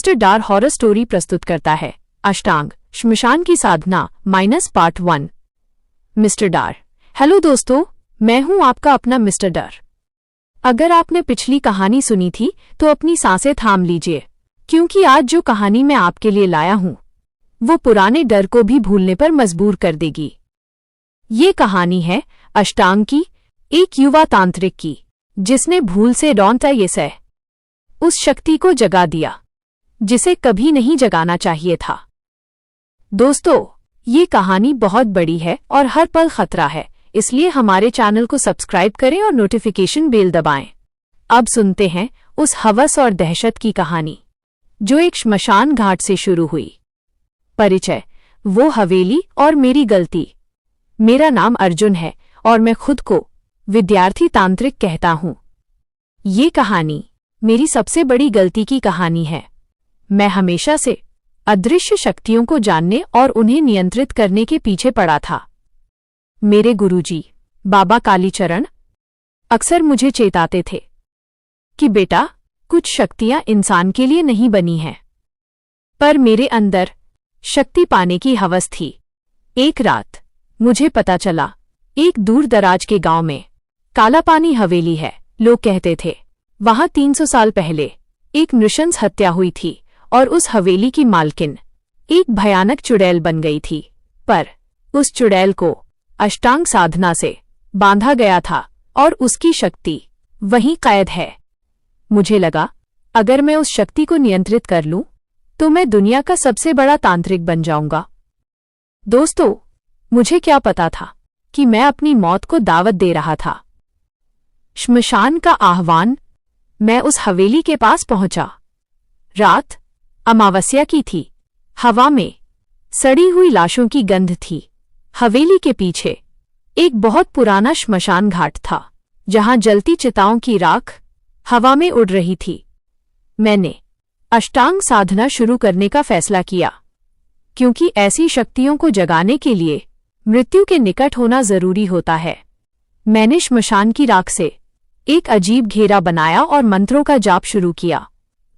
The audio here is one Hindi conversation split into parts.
मिस्टर डार हॉरर स्टोरी प्रस्तुत करता है अष्टांग श्मशान की साधना पार्ट 1। मिस्टर डार। हेलो दोस्तों, मैं हूं आपका अपना मिस्टर डार। अगर आपने पिछली कहानी सुनी थी तो अपनी सांसें थाम लीजिए, क्योंकि आज जो कहानी मैं आपके लिए लाया हूं वो पुराने डर को भी भूलने पर मजबूर कर देगी। ये कहानी है अष्टांग की, एक युवा तांत्रिक की, जिसने भूल से डॉन्टायेसे उस शक्ति को जगा दिया जिसे कभी नहीं जगाना चाहिए था। दोस्तों, ये कहानी बहुत बड़ी है और हर पल खतरा है, इसलिए हमारे चैनल को सब्सक्राइब करें और नोटिफिकेशन बेल दबाएं। अब सुनते हैं उस हवस और दहशत की कहानी जो एक श्मशान घाट से शुरू हुई। परिचय, वो हवेली और मेरी गलती। मेरा नाम अर्जुन है और मैं खुद को विद्यार्थी तांत्रिक कहता हूं। ये कहानी मेरी सबसे बड़ी गलती की कहानी है। मैं हमेशा से अदृश्य शक्तियों को जानने और उन्हें नियंत्रित करने के पीछे पड़ा था। मेरे गुरुजी बाबा कालीचरण अक्सर मुझे चेताते थे कि बेटा, कुछ शक्तियां इंसान के लिए नहीं बनी हैं। पर मेरे अंदर शक्ति पाने की हवस थी। एक रात मुझे पता चला, एक दूर दराज के गांव में कालापानी हवेली है। लोग कहते थे वहां 300 साल पहले एक नृशंस हत्या हुई थी और उस हवेली की मालकिन एक भयानक चुड़ैल बन गई थी। पर उस चुड़ैल को अष्टांग साधना से बांधा गया था और उसकी शक्ति वहीं कैद है। मुझे लगा, अगर मैं उस शक्ति को नियंत्रित कर लूं तो मैं दुनिया का सबसे बड़ा तांत्रिक बन जाऊंगा। दोस्तों, मुझे क्या पता था कि मैं अपनी मौत को दावत दे रहा था। श्मशान का आह्वान। मैं उस हवेली के पास पहुंचा। रात अमावस्या की थी। हवा में सड़ी हुई लाशों की गंध थी। हवेली के पीछे एक बहुत पुराना श्मशान घाट था, जहां जलती चिताओं की राख हवा में उड़ रही थी। मैंने अष्टांग साधना शुरू करने का फैसला किया, क्योंकि ऐसी शक्तियों को जगाने के लिए मृत्यु के निकट होना जरूरी होता है। मैंने श्मशान की राख से एक अजीब घेरा बनाया और मंत्रों का जाप शुरू किया।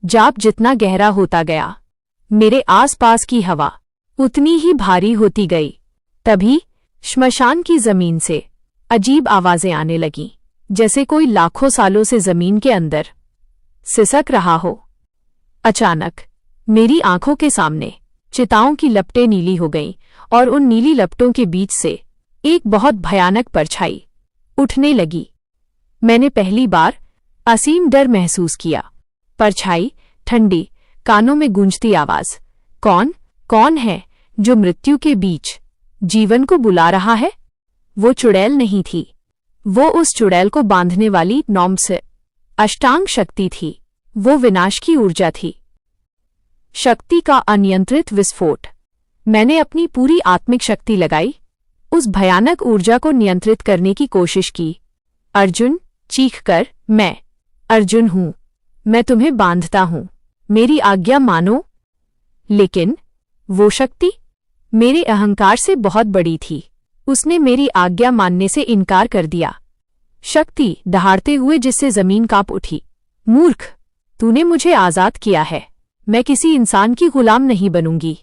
जाप जितना गहरा होता गया, मेरे आसपास की हवा उतनी ही भारी होती गई। तभी श्मशान की जमीन से अजीब आवाजें आने लगीं, जैसे कोई लाखों सालों से जमीन के अंदर सिसक रहा हो। अचानक मेरी आंखों के सामने चिताओं की लपटें नीली हो गईं और उन नीली लपटों के बीच से एक बहुत भयानक परछाई उठने लगी। मैंने पहली बार असीम डर महसूस किया। परछाई ठंडी, कानों में गूंजती आवाज। कौन है जो मृत्यु के बीच जीवन को बुला रहा है? वो चुड़ैल नहीं थी, वो उस चुड़ैल को बांधने वाली नॉम्स अष्टांग शक्ति थी। वो विनाश की ऊर्जा थी, शक्ति का अनियंत्रित विस्फोट। मैंने अपनी पूरी आत्मिक शक्ति लगाई, उस भयानक ऊर्जा को नियंत्रित करने की कोशिश की। अर्जुन चीखकर, मैं अर्जुन हूं, मैं तुम्हें बांधता हूं, मेरी आज्ञा मानो। लेकिन वो शक्ति मेरे अहंकार से बहुत बड़ी थी। उसने मेरी आज्ञा मानने से इनकार कर दिया। शक्ति दहाड़ते हुए जिससे जमीन कांप उठी, मूर्ख, तूने मुझे आजाद किया है, मैं किसी इंसान की गुलाम नहीं बनूंगी।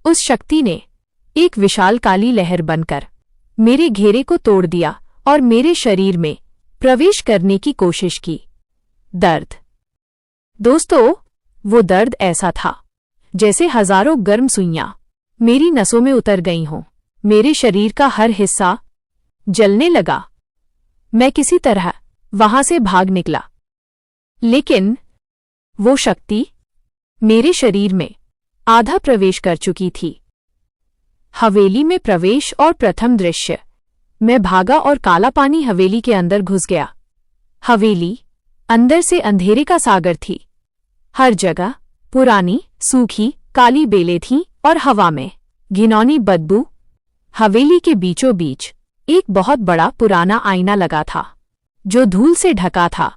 उस शक्ति ने एक विशाल काली लहर बनकर मेरे घेरे को तोड़ दिया और मेरे शरीर में प्रवेश करने की कोशिश की। दर्द। दोस्तों, वो दर्द ऐसा था जैसे हजारों गर्म सुइयां मेरी नसों में उतर गई हों। मेरे शरीर का हर हिस्सा जलने लगा। मैं किसी तरह वहां से भाग निकला, लेकिन वो शक्ति मेरे शरीर में आधा प्रवेश कर चुकी थी। हवेली में प्रवेश और प्रथम दृश्य। मैं भागा और कालापानी हवेली के अंदर घुस गया। हवेली अंदर से अंधेरे का सागर थी। हर जगह पुरानी सूखी काली बेलें थीं और हवा में घिनौनी बदबू। हवेली के बीचों बीच एक बहुत बड़ा पुराना आईना लगा था, जो धूल से ढका था।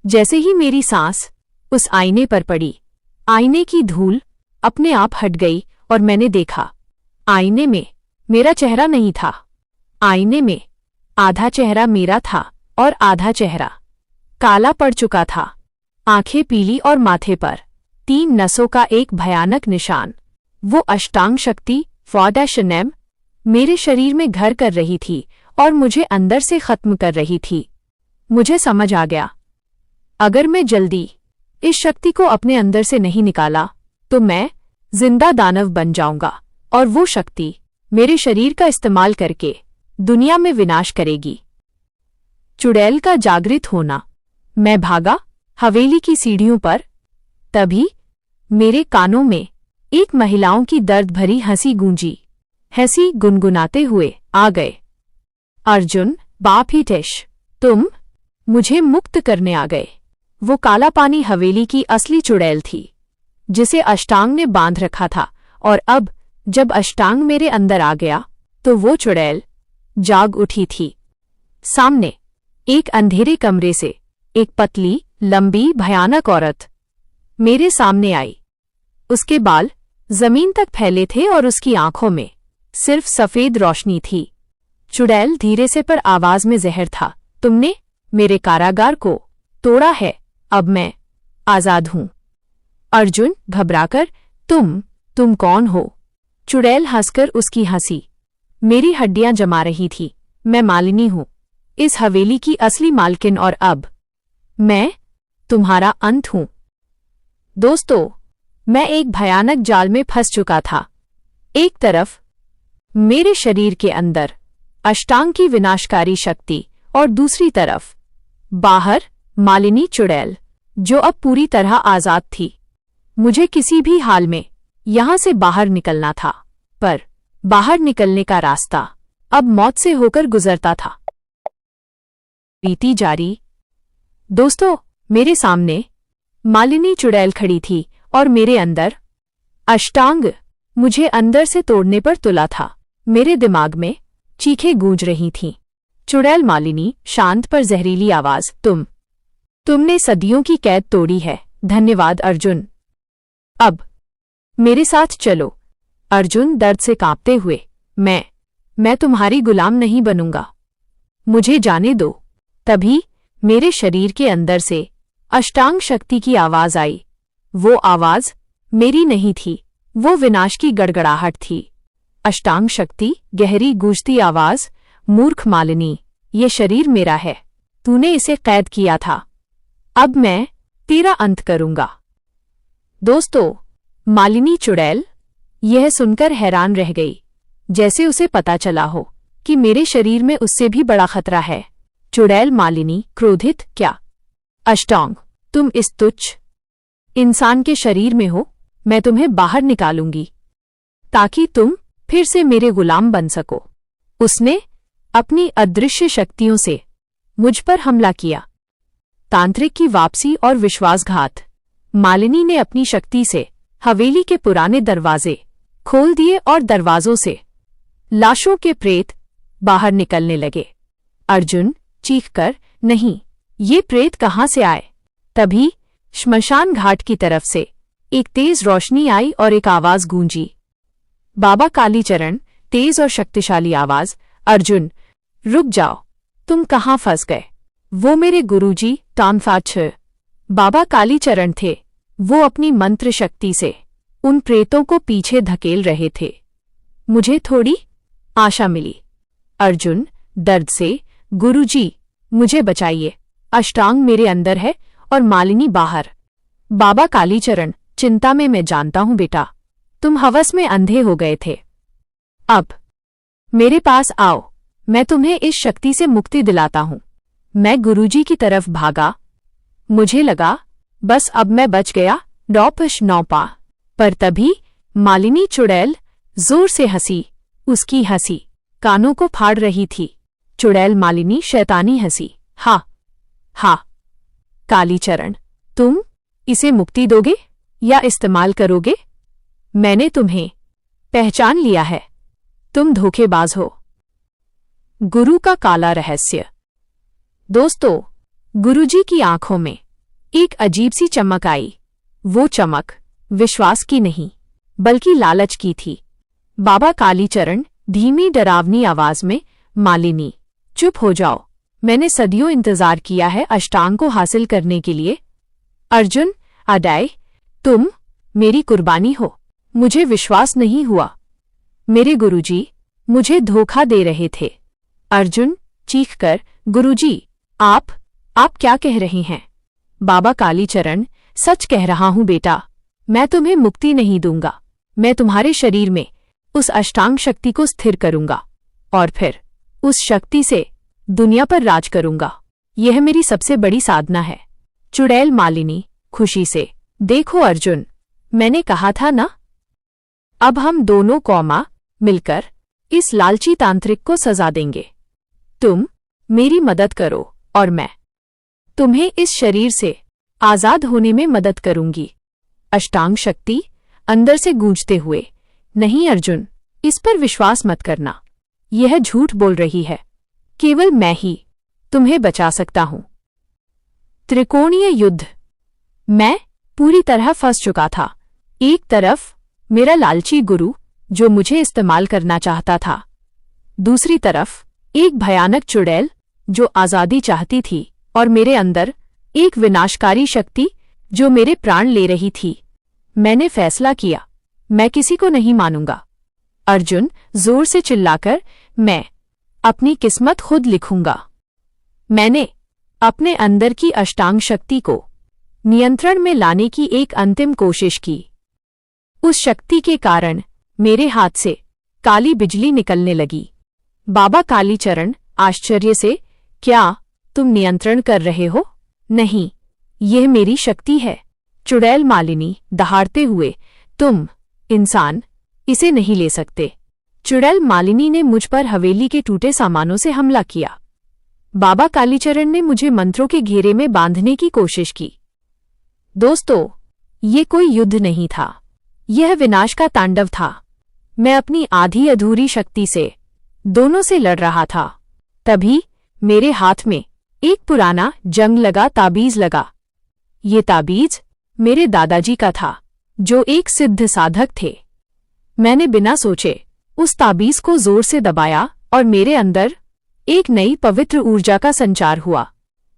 जैसे ही मेरी सांस उस आईने पर पड़ी, आईने की धूल अपने आप हट गई और मैंने देखा, आईने में मेरा चेहरा नहीं था। आईने में आधा चेहरा मेरा था और आधा चेहरा काला पड़ चुका था। आंखें पीली और माथे पर 3 नसों का एक भयानक निशान। वो अष्टांग शक्ति फॉडैशनम मेरे शरीर में घर कर रही थी और मुझे अंदर से खत्म कर रही थी। मुझे समझ आ गया, अगर मैं जल्दी इस शक्ति को अपने अंदर से नहीं निकाला तो मैं जिंदा दानव बन जाऊंगा और वो शक्ति मेरे शरीर का इस्तेमाल करके दुनिया में विनाश करेगी। चुड़ैल का जागृत होना। मैं भागा हवेली की सीढ़ियों पर। तभी मेरे कानों में एक महिलाओं की दर्द भरी हंसी गूंजी। हंसी गुनगुनाते हुए आ गए। अर्जुन, बाप ही टेश, तुम मुझे मुक्त करने आ गए। वो काला पानी हवेली की असली चुड़ैल थी जिसे अष्टांग ने बांध रखा था, और अब जब अष्टांग मेरे अंदर आ गया तो वो चुड़ैल जाग उठी थी। सामने एक अंधेरे कमरे से एक पतली, लंबी, भयानक औरत मेरे सामने आई। उसके बाल जमीन तक फैले थे और उसकी आंखों में सिर्फ सफेद रोशनी थी। चुड़ैल धीरे से पर आवाज में जहर था। तुमने मेरे कारागार को तोड़ा है, अब मैं आजाद हूं। अर्जुन घबराकर, तुम कौन हो? चुड़ैल हंसकर उसकी हंसी मेरी हड्डियां जमा रही थी। मैं मालिनी हूं, इस हवेली की असली मालकिन, और अब मैं तुम्हारा अंत हूं। दोस्तों, मैं एक भयानक जाल में फंस चुका था। एक तरफ मेरे शरीर के अंदर अष्टांग की विनाशकारी शक्ति और दूसरी तरफ बाहर मालिनी चुड़ैल जो अब पूरी तरह आजाद थी। मुझे किसी भी हाल में यहां से बाहर निकलना था, पर बाहर निकलने का रास्ता अब मौत से होकर गुजरता था। बीती जारी। दोस्तों, मेरे सामने मालिनी चुड़ैल खड़ी थी और मेरे अंदर अष्टांग मुझे अंदर से तोड़ने पर तुला था। मेरे दिमाग में चीखें गूंज रही थीं। चुड़ैल मालिनी, शांत पर जहरीली आवाज, तुमने सदियों की कैद तोड़ी है। धन्यवाद अर्जुन। अब मेरे साथ चलो। अर्जुन दर्द से कांपते हुए, मैं तुम्हारी गुलाम नहीं बनूंगा, मुझे जाने दो। तभी मेरे शरीर के अंदर से अष्टांग शक्ति की आवाज आई। वो आवाज मेरी नहीं थी, वो विनाश की गड़गड़ाहट थी। अष्टांग शक्ति, गहरी गूंजती आवाज, मूर्ख मालिनी, ये शरीर मेरा है, तूने इसे कैद किया था, अब मैं तेरा अंत करूंगा। दोस्तों, मालिनी चुड़ैल यह सुनकर हैरान रह गई, जैसे उसे पता चला हो कि मेरे शरीर में उससे भी बड़ा खतरा है। चुड़ैल मालिनी क्रोधित, क्या अष्टांग, तुम इस तुच्छ इंसान के शरीर में हो? मैं तुम्हें बाहर निकालूंगी ताकि तुम फिर से मेरे गुलाम बन सको। उसने अपनी अदृश्य शक्तियों से मुझ पर हमला किया। तांत्रिक की वापसी और विश्वासघात। मालिनी ने अपनी शक्ति से हवेली के पुराने दरवाजे खोल दिए और दरवाजों से लाशों के प्रेत बाहर निकलने लगे। अर्जुन चीखकर, नहीं, ये प्रेत कहाँ से आए? तभी श्मशान घाट की तरफ से एक तेज रोशनी आई और एक आवाज गूंजी। बाबा कालीचरण, तेज और शक्तिशाली आवाज, अर्जुन रुक जाओ, तुम कहाँ फंस गए? वो मेरे गुरुजी तानफाछ बाबा कालीचरण थे। वो अपनी मंत्र शक्ति से उन प्रेतों को पीछे धकेल रहे थे। मुझे थोड़ी आशा मिली। अर्जुन दर्द से, गुरुजी मुझे बचाइए, अष्टांग मेरे अंदर है और मालिनी बाहर। बाबा कालीचरण, चिंता में मैं जानता हूं बेटा, तुम हवस में अंधे हो गए थे। अब मेरे पास आओ, मैं तुम्हें इस शक्ति से मुक्ति दिलाता हूं। मैं गुरुजी की तरफ भागा। मुझे लगा बस अब मैं बच गया, डॉपश नौपा। पर तभी मालिनी चुड़ैल जोर से हंसी। उसकी हंसी कानों को फाड़ रही थी। चुड़ैल मालिनी शैतानी हंसी, हा हा। कालीचरण, तुम इसे मुक्ति दोगे या इस्तेमाल करोगे? मैंने तुम्हें पहचान लिया है, तुम धोखेबाज हो। गुरु का काला रहस्य। दोस्तों, गुरुजी की आंखों में एक अजीब सी चमक आई। वो चमक विश्वास की नहीं, बल्कि लालच की थी। बाबा कालीचरण धीमी डरावनी आवाज में, मालिनी चुप हो जाओ, मैंने सदियों इंतजार किया है अष्टांग को हासिल करने के लिए। अर्जुन अडाय, तुम मेरी कुर्बानी हो। मुझे विश्वास नहीं हुआ। मेरे गुरुजी मुझे धोखा दे रहे थे। अर्जुन चीखकर, गुरुजी, आप क्या कह रहे हैं? बाबा कालीचरण, सच कह रहा हूं बेटा, मैं तुम्हें मुक्ति नहीं दूंगा। मैं तुम्हारे शरीर में उस अष्टांग शक्ति को स्थिर करूंगा और फिर उस शक्ति से दुनिया पर राज करूंगा। यह मेरी सबसे बड़ी साधना है। चुड़ैल मालिनी खुशी से, देखो अर्जुन, मैंने कहा था ना। अब हम दोनों कौमा मिलकर इस लालची तांत्रिक को सजा देंगे। तुम मेरी मदद करो और मैं तुम्हें इस शरीर से आजाद होने में मदद करूंगी। अष्टांग शक्ति अंदर से गूंजते हुए, नहीं अर्जुन, इस पर विश्वास मत करना। यह झूठ बोल रही है। केवल मैं ही तुम्हें बचा सकता हूं। त्रिकोणीय युद्ध। मैं पूरी तरह फंस चुका था। एक तरफ मेरा लालची गुरु जो मुझे इस्तेमाल करना चाहता था, दूसरी तरफ एक भयानक चुड़ैल जो आजादी चाहती थी, और मेरे अंदर एक विनाशकारी शक्ति जो मेरे प्राण ले रही थी। मैंने फैसला किया, मैं किसी को नहीं मानूंगा। अर्जुन जोर से चिल्लाकर, मैं अपनी किस्मत खुद लिखूंगा। मैंने अपने अंदर की अष्टांग शक्ति को नियंत्रण में लाने की एक अंतिम कोशिश की। उस शक्ति के कारण मेरे हाथ से काली बिजली निकलने लगी। बाबा कालीचरण आश्चर्य से, क्या तुम नियंत्रण कर रहे हो? नहीं, यह मेरी शक्ति है। चुड़ैल मालिनी दहाड़ते हुए, तुम इंसान इसे नहीं ले सकते। चुड़ैल मालिनी ने मुझ पर हवेली के टूटे सामानों से हमला किया। बाबा कालीचरण ने मुझे मंत्रों के घेरे में बांधने की कोशिश की। दोस्तों, ये कोई युद्ध नहीं था, यह विनाश का तांडव था। मैं अपनी आधी अधूरी शक्ति से दोनों से लड़ रहा था। तभी मेरे हाथ में एक पुराना जंग लगा ताबीज लगा। ये ताबीज मेरे दादाजी का था, जो एक सिद्ध साधक थे। मैंने बिना सोचे उस ताबीज को जोर से दबाया और मेरे अंदर एक नई पवित्र ऊर्जा का संचार हुआ।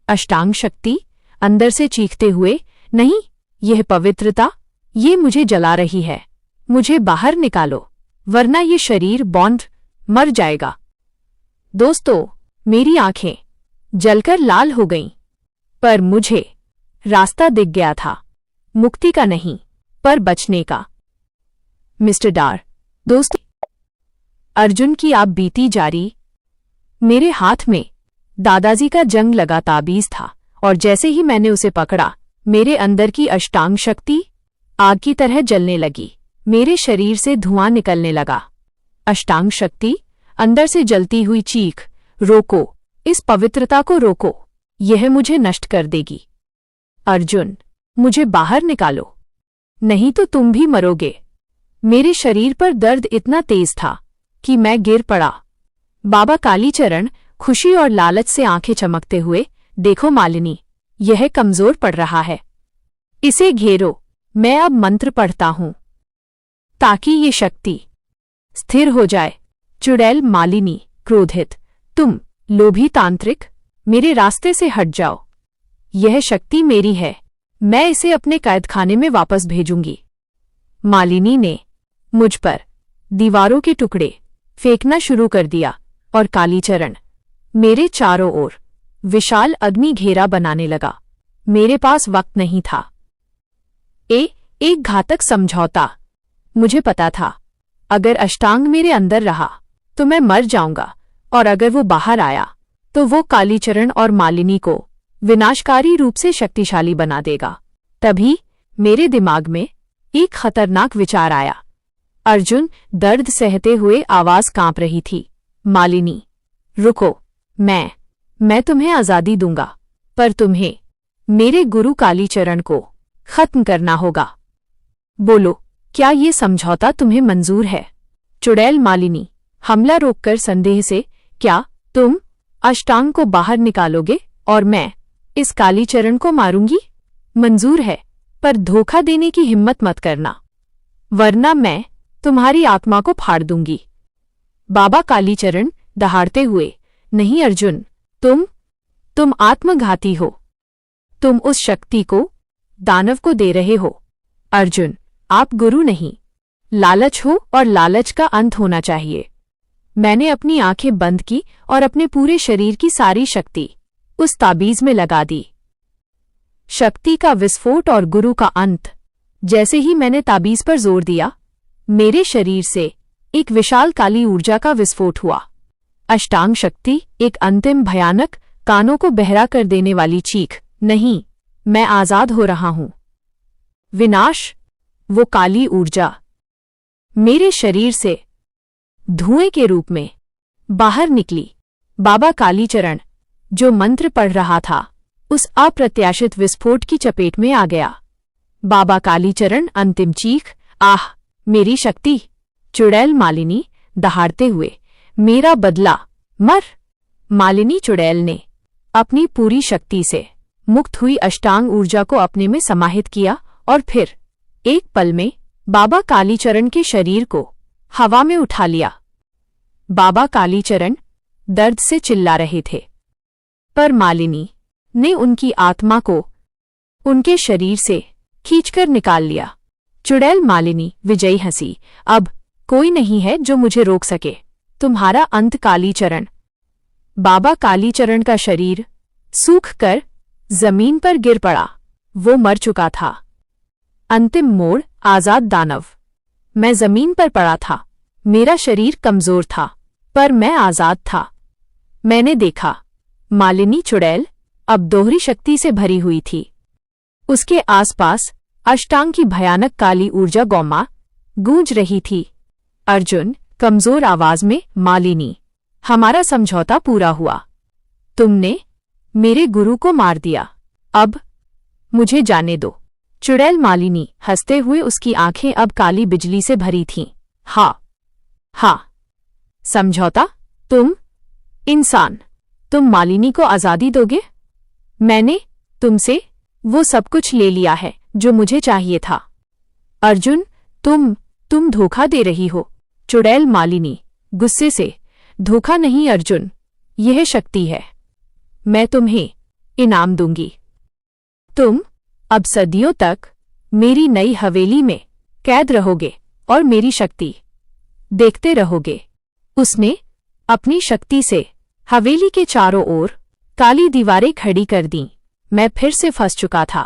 अष्टांग शक्ति अंदर से चीखते हुए, नहीं, यह पवित्रता, ये मुझे जला रही है। मुझे बाहर निकालो, वरना ये शरीर बौंध मर जाएगा। दोस्तों, मेरी आंखें जलकर लाल हो गईं, पर मुझे रास्ता दिख गया था, मुक्ति का नहीं, पर बचने का। मिस्टर डार, दोस्त, अर्जुन की आप बीती जारी। मेरे हाथ में दादाजी का जंग लगा ताबीज था, और जैसे ही मैंने उसे पकड़ा, मेरे अंदर की अष्टांग शक्ति आग की तरह जलने लगी। मेरे शरीर से धुआं निकलने लगा। अष्टांग शक्ति अंदर से जलती हुई चीख, रोको, इस पवित्रता को रोको, यह मुझे नष्ट कर देगी। अर्जुन, मुझे बाहर निकालो, नहीं तो तुम भी मरोगे। मेरे शरीर पर दर्द इतना तेज था कि मैं गिर पड़ा। बाबा कालीचरण खुशी और लालच से आंखें चमकते हुए, देखो मालिनी, यह कमजोर पड़ रहा है, इसे घेरो। मैं अब मंत्र पढ़ता हूं ताकि ये शक्ति स्थिर हो जाए। चुड़ैल मालिनी क्रोधित, तुम लोभी तांत्रिक, मेरे रास्ते से हट जाओ। यह शक्ति मेरी है, मैं इसे अपने कैदखाने में वापस भेजूंगी। मालिनी ने मुझ पर दीवारों के टुकड़े फेंकना शुरू कर दिया और कालीचरण मेरे चारों ओर विशाल अग्नि घेरा बनाने लगा। मेरे पास वक्त नहीं था। एक घातक समझौता। मुझे पता था, अगर अष्टांग मेरे अंदर रहा तो मैं मर जाऊंगा, और अगर वो बाहर आया तो वो कालीचरण और मालिनी को विनाशकारी रूप से शक्तिशाली बना देगा। तभी मेरे दिमाग में एक खतरनाक विचार आया। अर्जुन दर्द सहते हुए आवाज कांप रही थी, मालिनी, रुको, मैं तुम्हें आजादी दूंगा, पर तुम्हें मेरे गुरु कालीचरण को खत्म करना होगा। बोलो, क्या ये समझौता तुम्हें मंजूर है? चुड़ैल मालिनी हमला रोककर संदेह से, क्या तुम अष्टांग को बाहर निकालोगे और मैं इस कालीचरण को मारूंगी? मंजूर है, पर धोखा देने की हिम्मत मत करना, वरना मैं तुम्हारी आत्मा को फाड़ दूंगी। बाबा कालीचरण दहाड़ते हुए, नहीं अर्जुन, तुम आत्मघाती हो। तुम उस शक्ति को दानव को दे रहे हो। अर्जुन, आप गुरु नहीं, लालच हो और लालच का अंत होना चाहिए। मैंने अपनी आंखें बंद की और अपने पूरे शरीर की सारी शक्ति उस ताबीज में लगा दी। शक्ति का विस्फोट और गुरु का अंत। जैसे ही मैंने ताबीज पर जोर दिया, मेरे शरीर से एक विशाल काली ऊर्जा का विस्फोट हुआ। अष्टांग शक्ति, एक अंतिम भयानक, कानों को बहरा कर देने वाली चीख। नहीं, मैं आजाद हो रहा हूं। विनाश। वो काली ऊर्जा मेरे शरीर से धुएं के रूप में बाहर निकली। बाबा कालीचरण, जो मंत्र पढ़ रहा था, उस अप्रत्याशित विस्फोट की चपेट में आ गया। बाबा कालीचरण, अंतिम चीख। आह, मेरी शक्ति। चुड़ैल मालिनी, दहाड़ते हुए, मेरा बदला। मर। मालिनी चुड़ैल ने अपनी पूरी शक्ति से मुक्त हुई अष्टांग ऊर्जा को अपने में समाहित किया और फिर एक पल में बाबा कालीचरण के शरीर को हवा में उठा लिया। बाबा कालीचरण दर्द से चिल्ला रहे थे, पर मालिनी ने उनकी आत्मा को उनके शरीर से खींचकर निकाल लिया। चुड़ैल मालिनी विजयी हंसी। अब कोई नहीं है जो मुझे रोक सके। तुम्हारा अंत कालीचरण। बाबा कालीचरण का शरीर सूख कर जमीन पर गिर पड़ा। वो मर चुका था। अंतिम मोड़, आजाद दानव। मैं जमीन पर पड़ा था। मेरा शरीर कमजोर था, पर मैं आजाद था। मैंने देखा, मालिनी चुड़ैल अब दोहरी शक्ति से भरी हुई थी। उसके आसपास अष्टांग की भयानक काली ऊर्जा गौमा गूंज रही थी। अर्जुन, कमजोर आवाज में, मालिनी, हमारा समझौता पूरा हुआ। तुमने मेरे गुरु को मार दिया। अब मुझे जाने दो। चुड़ैल मालिनी हंसते हुए, उसकी आंखें अब काली बिजली से भरी थीं। हाँ, समझौता? तुम इंसान, तुम मालिनी को आजादी दोगे? मैंने तुमसे वो सब कुछ ले लिया है जो मुझे चाहिए था। अर्जुन, तुम धोखा दे रही हो। चुड़ैल मालिनी गुस्से से, धोखा नहीं अर्जुन, यह शक्ति है। मैं तुम्हें इनाम दूंगी। तुम अब सदियों तक मेरी नई हवेली में कैद रहोगे और मेरी शक्ति देखते रहोगे। उसने अपनी शक्ति से हवेली के चारों ओर काली दीवारें खड़ी कर दीं। मैं फिर से फंस चुका था,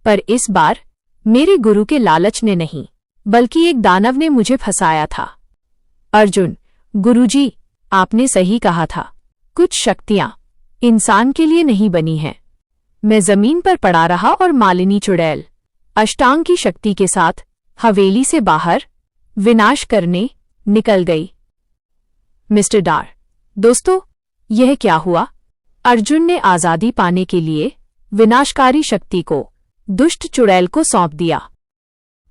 पर इस बार मेरे गुरु के लालच ने नहीं, बल्कि एक दानव ने मुझे फंसाया था। अर्जुन, गुरुजी, आपने सही कहा था। कुछ शक्तियां इंसान के लिए नहीं बनी हैं। मैं जमीन पर पड़ा रहा और मालिनी चुड़ैल अष्टांग की शक्ति के साथ हवेली से बाहर विनाश करने निकल गई। मिस्टर डार, दोस्तों, यह क्या हुआ? अर्जुन ने आजादी पाने के लिए विनाशकारी शक्ति को दुष्ट चुड़ैल को सौंप दिया।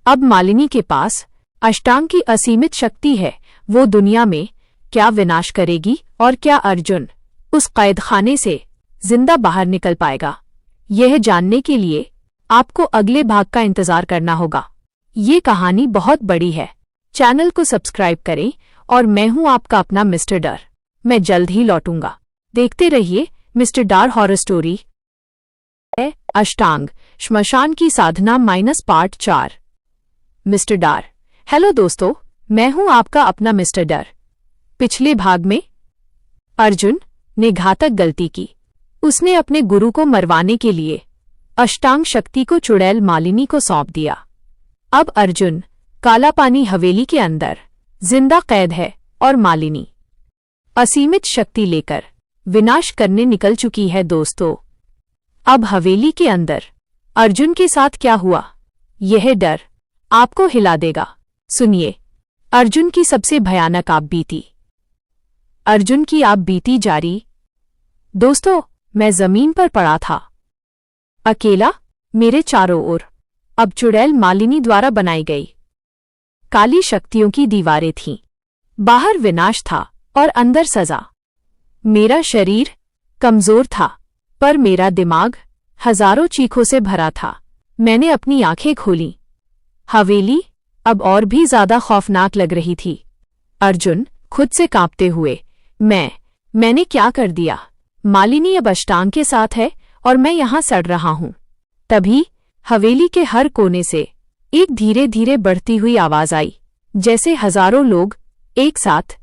अब मालिनी के पास अष्टांग की असीमित शक्ति है। वो दुनिया में क्या विनाश करेगी और क्या अर्जुन उस कैदखाने से जिंदा बाहर निकल पाएगा? यह जानने के लिए आपको अगले भाग का इंतजार करना होगा। ये कहानी बहुत बड़ी है। चैनल को सब्सक्राइब करें और मैं हूं आपका अपना मिस्टर डर। मैं जल्द ही लौटूंगा। देखते रहिए मिस्टर डार हॉरर स्टोरी। अष्टांग श्मशान की साधना -पार्ट 4। मिस्टर डार। हेलो दोस्तों, मैं हूं आपका अपना मिस्टर डर। पिछले भाग में अर्जुन ने घातक गलती की। उसने अपने गुरु को मरवाने के लिए अष्टांग शक्ति को चुड़ैल मालिनी को सौंप दिया। अब अर्जुन कालापानी हवेली के अंदर जिंदा कैद है और मालिनी असीमित शक्ति लेकर विनाश करने निकल चुकी है। दोस्तों, अब हवेली के अंदर अर्जुन के साथ क्या हुआ, यह डर आपको हिला देगा। सुनिए अर्जुन की सबसे भयानक आप बीती। अर्जुन की आप बीती जारी। दोस्तों, मैं जमीन पर पड़ा था, अकेला। मेरे चारों ओर अब चुड़ैल मालिनी द्वारा बनाई गई काली शक्तियों की दीवारें थीं। बाहर विनाश था और अंदर सजा। मेरा शरीर कमजोर था, पर मेरा दिमाग हजारों चीखों से भरा था। मैंने अपनी आंखें खोलीं। हवेली अब और भी ज्यादा खौफनाक लग रही थी। अर्जुन खुद से कांपते हुए, मैंने क्या कर दिया? मालिनी अब अष्टांग के साथ है और मैं यहां सड़ रहा हूं। तभी हवेली के हर कोने से एक धीरे धीरे बढ़ती हुई आवाज आई, जैसे हजारों लोग एक साथ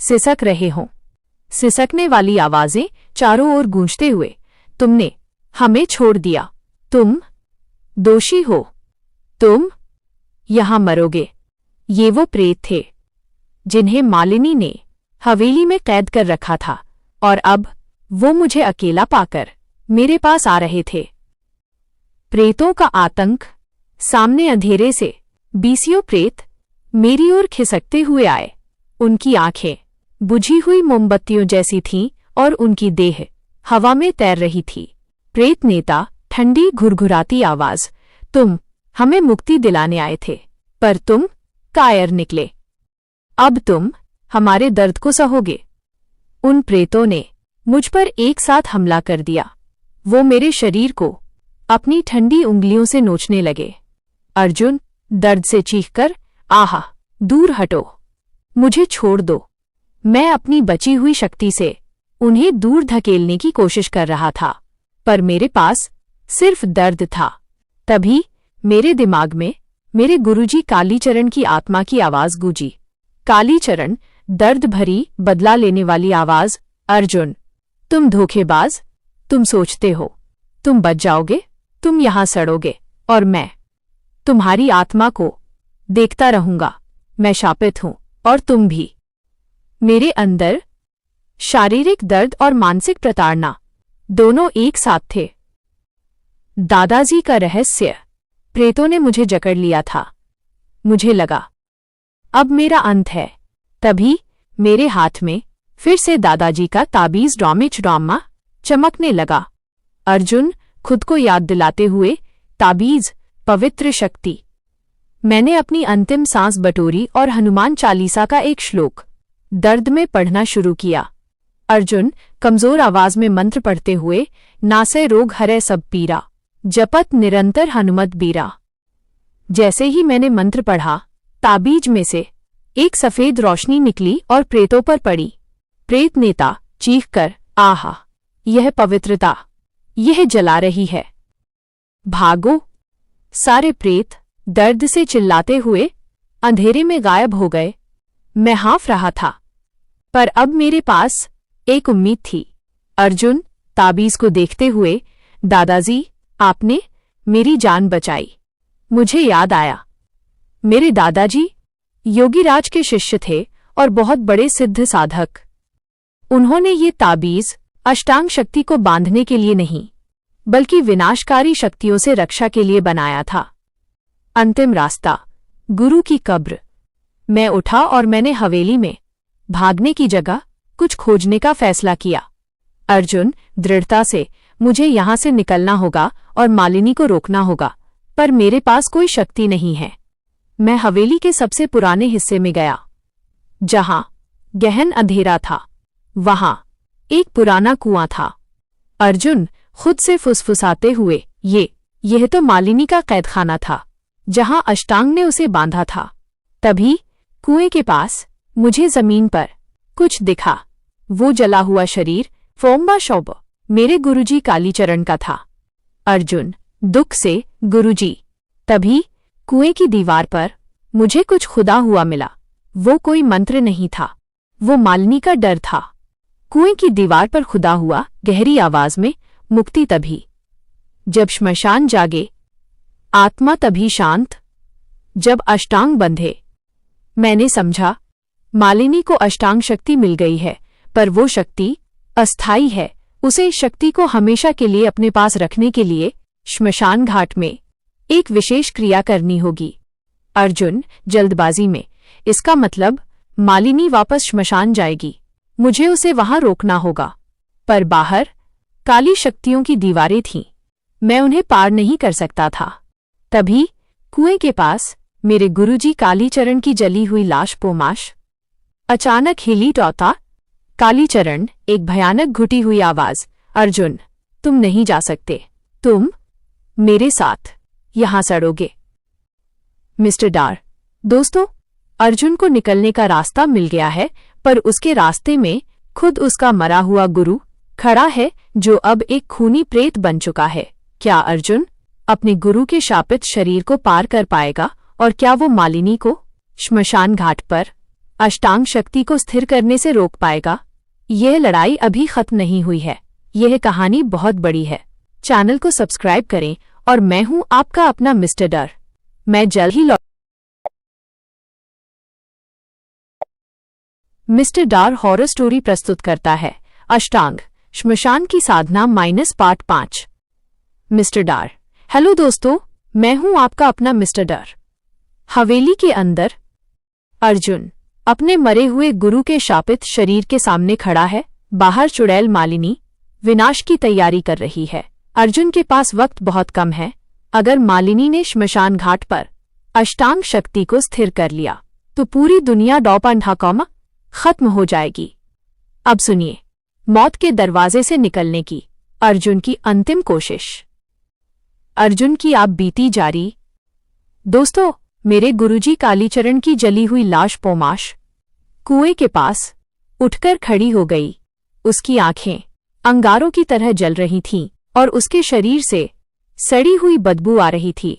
सिसक रहे हों। सिसकने वाली आवाजें चारों ओर गूंजते हुए, तुमने हमें छोड़ दिया, तुम दोषी हो, तुम यहां मरोगे। ये वो प्रेत थे जिन्हें मालिनी ने हवेली में कैद कर रखा था, और अब वो मुझे अकेला पाकर मेरे पास आ रहे थे। प्रेतों का आतंक सामने अंधेरे से 20 प्रेत मेरी ओर खिसकते हुए आए। उनकी आंखें बुझी हुई मोमबत्तियों जैसी थीं और उनकी देह हवा में तैर रही थी। प्रेत नेता ठंडी घुरघुराती आवाज, तुम हमें मुक्ति दिलाने आए थे, पर तुम कायर निकले। अब तुम हमारे दर्द को सहोगे। उन प्रेतों ने मुझ पर एक साथ हमला कर दिया। वो मेरे शरीर को अपनी ठंडी उंगलियों से नोचने लगे। अर्जुन दर्द से चीखकर, आहा, दूर हटो, मुझे छोड़ दो। मैं अपनी बची हुई शक्ति से उन्हें दूर धकेलने की कोशिश कर रहा था, पर मेरे पास सिर्फ दर्द था। तभी मेरे दिमाग में मेरे गुरुजी कालीचरण की आत्मा की आवाज गूंजी। कालीचरण, दर्द भरी बदला लेने वाली आवाज, अर्जुन, तुम धोखेबाज, तुम सोचते हो तुम बच जाओगे, तुम यहां सड़ोगे और मैं तुम्हारी आत्मा को देखता रहूंगा। मैं शापित हूं और तुम भी। मेरे अंदर शारीरिक दर्द और मानसिक प्रताड़ना दोनों एक साथ थे। दादाजी का रहस्य, प्रेतों ने मुझे जकड़ लिया था। मुझे लगा अब मेरा अंत है। तभी मेरे हाथ में फिर से दादाजी का ताबीज डॉमा चमकने लगा। अर्जुन, खुद को याद दिलाते हुए, ताबीज, पवित्र शक्ति। मैंने अपनी अंतिम सांस बटोरी और हनुमान चालीसा का एक श्लोक दर्द में पढ़ना शुरू किया। अर्जुन कमजोर आवाज में मंत्र पढ़ते हुए, नासे रोग हरे सब पीरा, जपत निरंतर हनुमत बीरा। जैसे ही मैंने मंत्र पढ़ा, ताबीज में से एक सफेद रोशनी निकली और प्रेतों पर पड़ी। प्रेत नेता चीखकर, आहा, यह पवित्रता, यह जला रही है, भागो। सारे प्रेत दर्द से चिल्लाते हुए अंधेरे में गायब हो गए। मैं हाँफ रहा था, पर अब मेरे पास एक उम्मीद थी। अर्जुन ताबीज को देखते हुए, दादाजी, आपने मेरी जान बचाई। मुझे याद आया, मेरे दादाजी योगीराज के शिष्य थे और बहुत बड़े सिद्ध साधक। उन्होंने ये ताबीज अष्टांग शक्ति को बांधने के लिए नहीं, बल्कि विनाशकारी शक्तियों से रक्षा के लिए बनाया था। अंतिम रास्ता, गुरु की कब्र। मैं उठा और मैंने हवेली में भागने की जगह कुछ खोजने का फैसला किया। अर्जुन, दृढ़ता से, मुझे यहां से निकलना होगा और मालिनी को रोकना होगा, पर मेरे पास कोई शक्ति नहीं है। मैं हवेली के सबसे पुराने हिस्से में गया, जहां गहन अंधेरा था। वहां एक पुराना कुआं था। अर्जुन खुद से फुसफुसाते हुए, यह तो मालिनी का कैदखाना था, जहां अष्टांग ने उसे बांधा था। तभी कुएं के पास मुझे जमीन पर कुछ दिखा। वो जला हुआ शरीर फोम्बा शौब मेरे गुरुजी कालीचरण का था। अर्जुन दुख से, गुरुजी। तभी कुएं की दीवार पर मुझे कुछ खुदा हुआ मिला। वो कोई मंत्र नहीं था, वो मालिनी का डर था। कुएं की दीवार पर खुदा हुआ गहरी आवाज में, मुक्ति तभी जब श्मशान जागे, आत्मा तभी शांत जब अष्टांग बंधे। मैंने समझा, मालिनी को अष्टांग शक्ति मिल गई है, पर वो शक्ति अस्थायी है। उसे शक्ति को हमेशा के लिए अपने पास रखने के लिए श्मशान घाट में एक विशेष क्रिया करनी होगी। अर्जुन जल्दबाजी में, इसका मतलब मालिनी वापस श्मशान जाएगी, मुझे उसे वहां रोकना होगा। पर बाहर काली शक्तियों की दीवारें थीं, मैं उन्हें पार नहीं कर सकता था। तभी कुएं के पास मेरे गुरुजी कालीचरण की जली हुई लाश पोमाश अचानक हिली टौता। कालीचरण, एक भयानक घुटी हुई आवाज, अर्जुन, तुम नहीं जा सकते, तुम मेरे साथ यहां सड़ोगे। मिस्टर डार। दोस्तों, अर्जुन को निकलने का रास्ता मिल गया है, पर उसके रास्ते में खुद उसका मरा हुआ गुरु खड़ा है, जो अब एक खूनी प्रेत बन चुका है। क्या अर्जुन अपने गुरु के शापित शरीर को पार कर पाएगा और क्या वो मालिनी को श्मशान घाट पर अष्टांग शक्ति को स्थिर करने से रोक पाएगा? यह लड़ाई अभी खत्म नहीं हुई है। यह कहानी बहुत बड़ी है। चैनल को सब्सक्राइब करें और मैं हूं आपका अपना मिस्टर डर। मैं जल्द ही मिस्टर डार हॉरर स्टोरी प्रस्तुत करता है अष्टांग श्मशान की साधना पार्ट 5। मिस्टर डार। हेलो दोस्तों, मैं हूं आपका अपना मिस्टर डर। हवेली के अंदर अर्जुन अपने मरे हुए गुरु के शापित शरीर के सामने खड़ा है। बाहर चुड़ैल मालिनी विनाश की तैयारी कर रही है। अर्जुन के पास वक्त बहुत कम है। अगर मालिनी ने श्मशान घाट पर अष्टांग शक्ति को स्थिर कर लिया तो पूरी दुनिया डॉपंढाकौमा खत्म हो जाएगी। अब सुनिए मौत के दरवाजे से निकलने की अर्जुन की अंतिम कोशिश। अर्जुन की आप बीती जारी। दोस्तों, मेरे गुरुजी कालीचरण की जली हुई लाश पोमाश कुएं के पास उठकर खड़ी हो गई। उसकी आंखें अंगारों की तरह जल रही थीं और उसके शरीर से सड़ी हुई बदबू आ रही थी।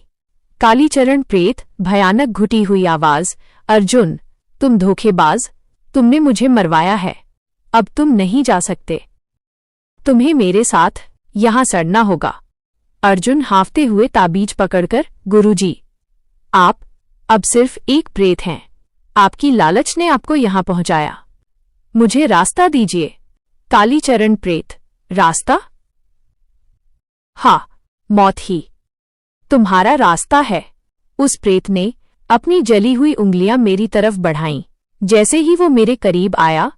कालीचरण प्रेत भयानक घुटी हुई आवाज, अर्जुन तुम धोखेबाज, तुमने मुझे मरवाया है। अब तुम नहीं जा सकते। तुम्हें मेरे साथ यहां सड़ना होगा। अर्जुन हांफते हुए ताबीज पकड़कर, गुरुजी, आप अब सिर्फ एक प्रेत हैं। आपकी लालच ने आपको यहां पहुंचाया। मुझे रास्ता दीजिए। कालीचरण प्रेत, रास्ता? हाँ, मौत ही तुम्हारा रास्ता है। उस प्रेत ने अपनी जली हुई उंगलियां मेरी तरफ बढ़ाईं। जैसे ही वो मेरे करीब आया,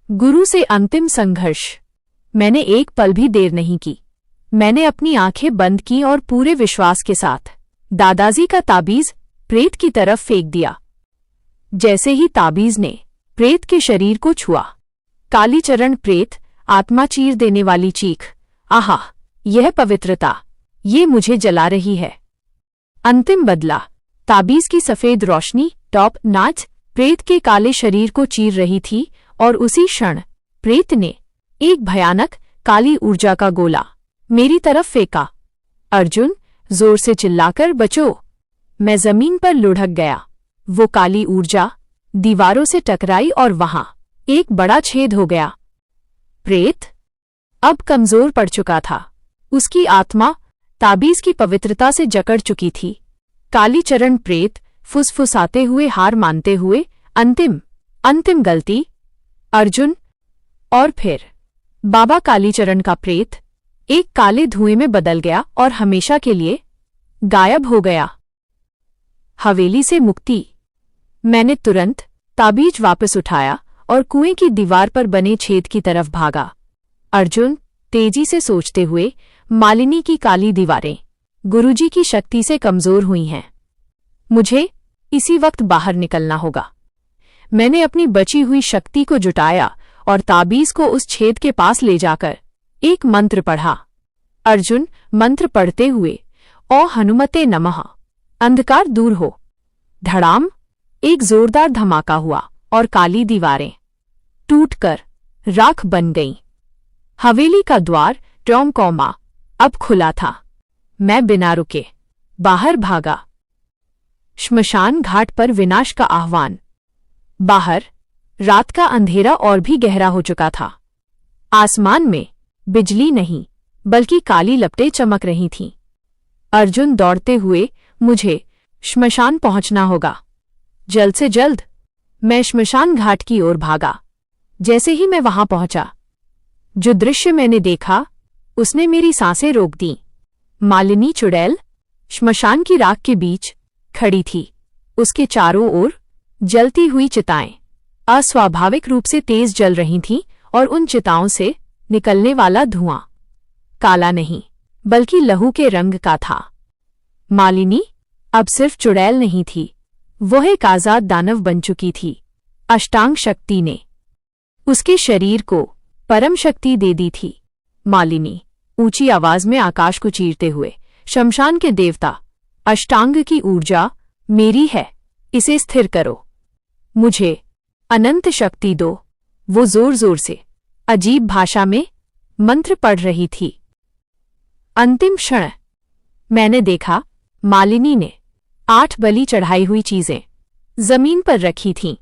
गुरु से अंतिम संघर्ष। मैंने एक पल भी देर नहीं की। मैंने अपनी आंखें बंद की और पूरे विश्वास के साथ दादाजी का ताबीज प्रेत की तरफ फेंक दिया। जैसे ही ताबीज ने प्रेत के शरीर को छुआ, कालीचरण प्रेत आत्मा चीर देने वाली चीख, आहा, यह पवित्रता, ये मुझे जला रही है। अंतिम बदला। ताबीज की सफेद रोशनी टॉप नाच प्रेत के काले शरीर को चीर रही थी और उसी क्षण प्रेत ने एक भयानक काली ऊर्जा का गोला मेरी तरफ फेंका। अर्जुन जोर से चिल्लाकर, बचो! मैं जमीन पर लुढ़क गया। वो काली ऊर्जा दीवारों से टकराई और वहां एक बड़ा छेद हो गया। प्रेत अब कमजोर पड़ चुका था। उसकी आत्मा ताबीज की पवित्रता से जकड़ चुकी थी। कालीचरण प्रेत फुसफुसाते हुए हार मानते हुए, अंतिम गलती। अर्जुन और फिर बाबा कालीचरण का प्रेत एक काले धुएं में बदल गया और हमेशा के लिए गायब हो गया। हवेली से मुक्ति। मैंने तुरंत ताबीज वापस उठाया और कुएं की दीवार पर बने छेद की तरफ भागा। अर्जुन तेजी से सोचते हुए, मालिनी की काली दीवारें गुरुजी की शक्ति से कमजोर हुई हैं। मुझे इसी वक्त बाहर निकलना होगा। मैंने अपनी बची हुई शक्ति को जुटाया और ताबीज को उस छेद के पास ले जाकर एक मंत्र पढ़ा। अर्जुन मंत्र पढ़ते हुए, ओ हनुमते नमः, अंधकार दूर हो। धड़ाम, एक जोरदार धमाका हुआ और काली दीवारें टूटकर राख बन गईं। हवेली का द्वार टॉमकॉमा अब खुला था। मैं बिना रुके बाहर भागा। श्मशान घाट पर विनाश का आह्वान। बाहर रात का अंधेरा और भी गहरा हो चुका था। आसमान में बिजली नहीं बल्कि काली लपटें चमक रही थीं। अर्जुन दौड़ते हुए, मुझे श्मशान पहुंचना होगा, जल्द से जल्द। मैं श्मशान घाट की ओर भागा। जैसे ही मैं वहां पहुंचा, जो दृश्य मैंने देखा उसने मेरी सांसें रोक दीं। मालिनी चुड़ैल श्मशान की राख के बीच खड़ी थी। उसके चारों ओर जलती हुई चिताएं अस्वाभाविक रूप से तेज जल रही थीं और उन चिताओं से निकलने वाला धुआं काला नहीं बल्कि लहू के रंग का था। मालिनी अब सिर्फ चुड़ैल नहीं थी, वह एक आजाद दानव बन चुकी थी। अष्टांग शक्ति ने उसके शरीर को परम शक्ति दे दी थी। मालिनी ऊंची आवाज में आकाश को चीरते हुए, शमशान के देवता, अष्टांग की ऊर्जा मेरी है, इसे स्थिर करो, मुझे अनंत शक्ति दो। वो जोर जोर से अजीब भाषा में मंत्र पढ़ रही थी। अंतिम क्षण मैंने देखा मालिनी ने 8 बलि चढ़ाई हुई चीजें जमीन पर रखी थीं।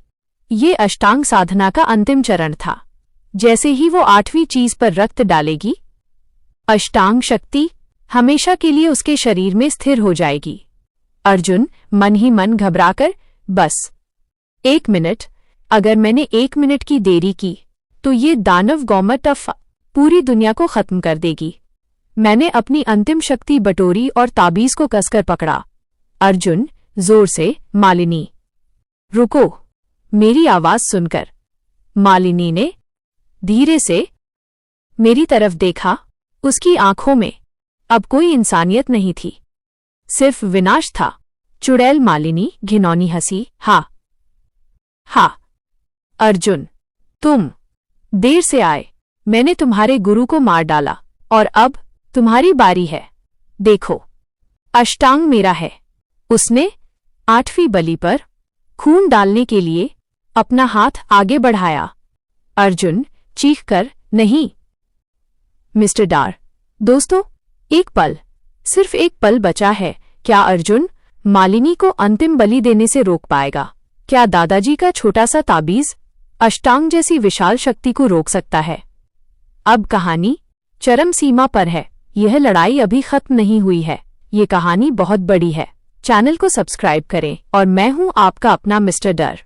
ये अष्टांग साधना का अंतिम चरण था। जैसे ही वो 8वीं चीज पर रक्त डालेगी, अष्टांग शक्ति हमेशा के लिए उसके शरीर में स्थिर हो जाएगी। अर्जुन मन ही मन घबराकर, बस 1 मिनट, अगर मैंने 1 मिनट की देरी की तो ये दानव गौमतफ पूरी दुनिया को खत्म कर देगी। मैंने अपनी अंतिम शक्ति बटोरी और ताबीज को कसकर पकड़ा। अर्जुन जोर से, मालिनी रुको। मेरी आवाज सुनकर मालिनी ने धीरे से मेरी तरफ देखा। उसकी आंखों में अब कोई इंसानियत नहीं थी, सिर्फ विनाश था। चुड़ैल मालिनी घिनौनी हंसी, हा हा। अर्जुन, तुम देर से आए। मैंने तुम्हारे गुरु को मार डाला और अब तुम्हारी बारी है। देखो, अष्टांग मेरा है। उसने 8वीं बलि पर खून डालने के लिए अपना हाथ आगे बढ़ाया। अर्जुन चीखकर, नहीं। मिस्टर डार, दोस्तों, एक पल, सिर्फ एक पल बचा है। क्या अर्जुन मालिनी को अंतिम बलि देने से रोक पाएगा? क्या दादाजी का छोटा सा ताबीज अष्टांग जैसी विशाल शक्ति को रोक सकता है? अब कहानी चरम सीमा पर है। यह लड़ाई अभी खत्म नहीं हुई है। ये कहानी बहुत बड़ी है। चैनल को सब्सक्राइब करें और मैं हूं आपका अपना मिस्टर डर।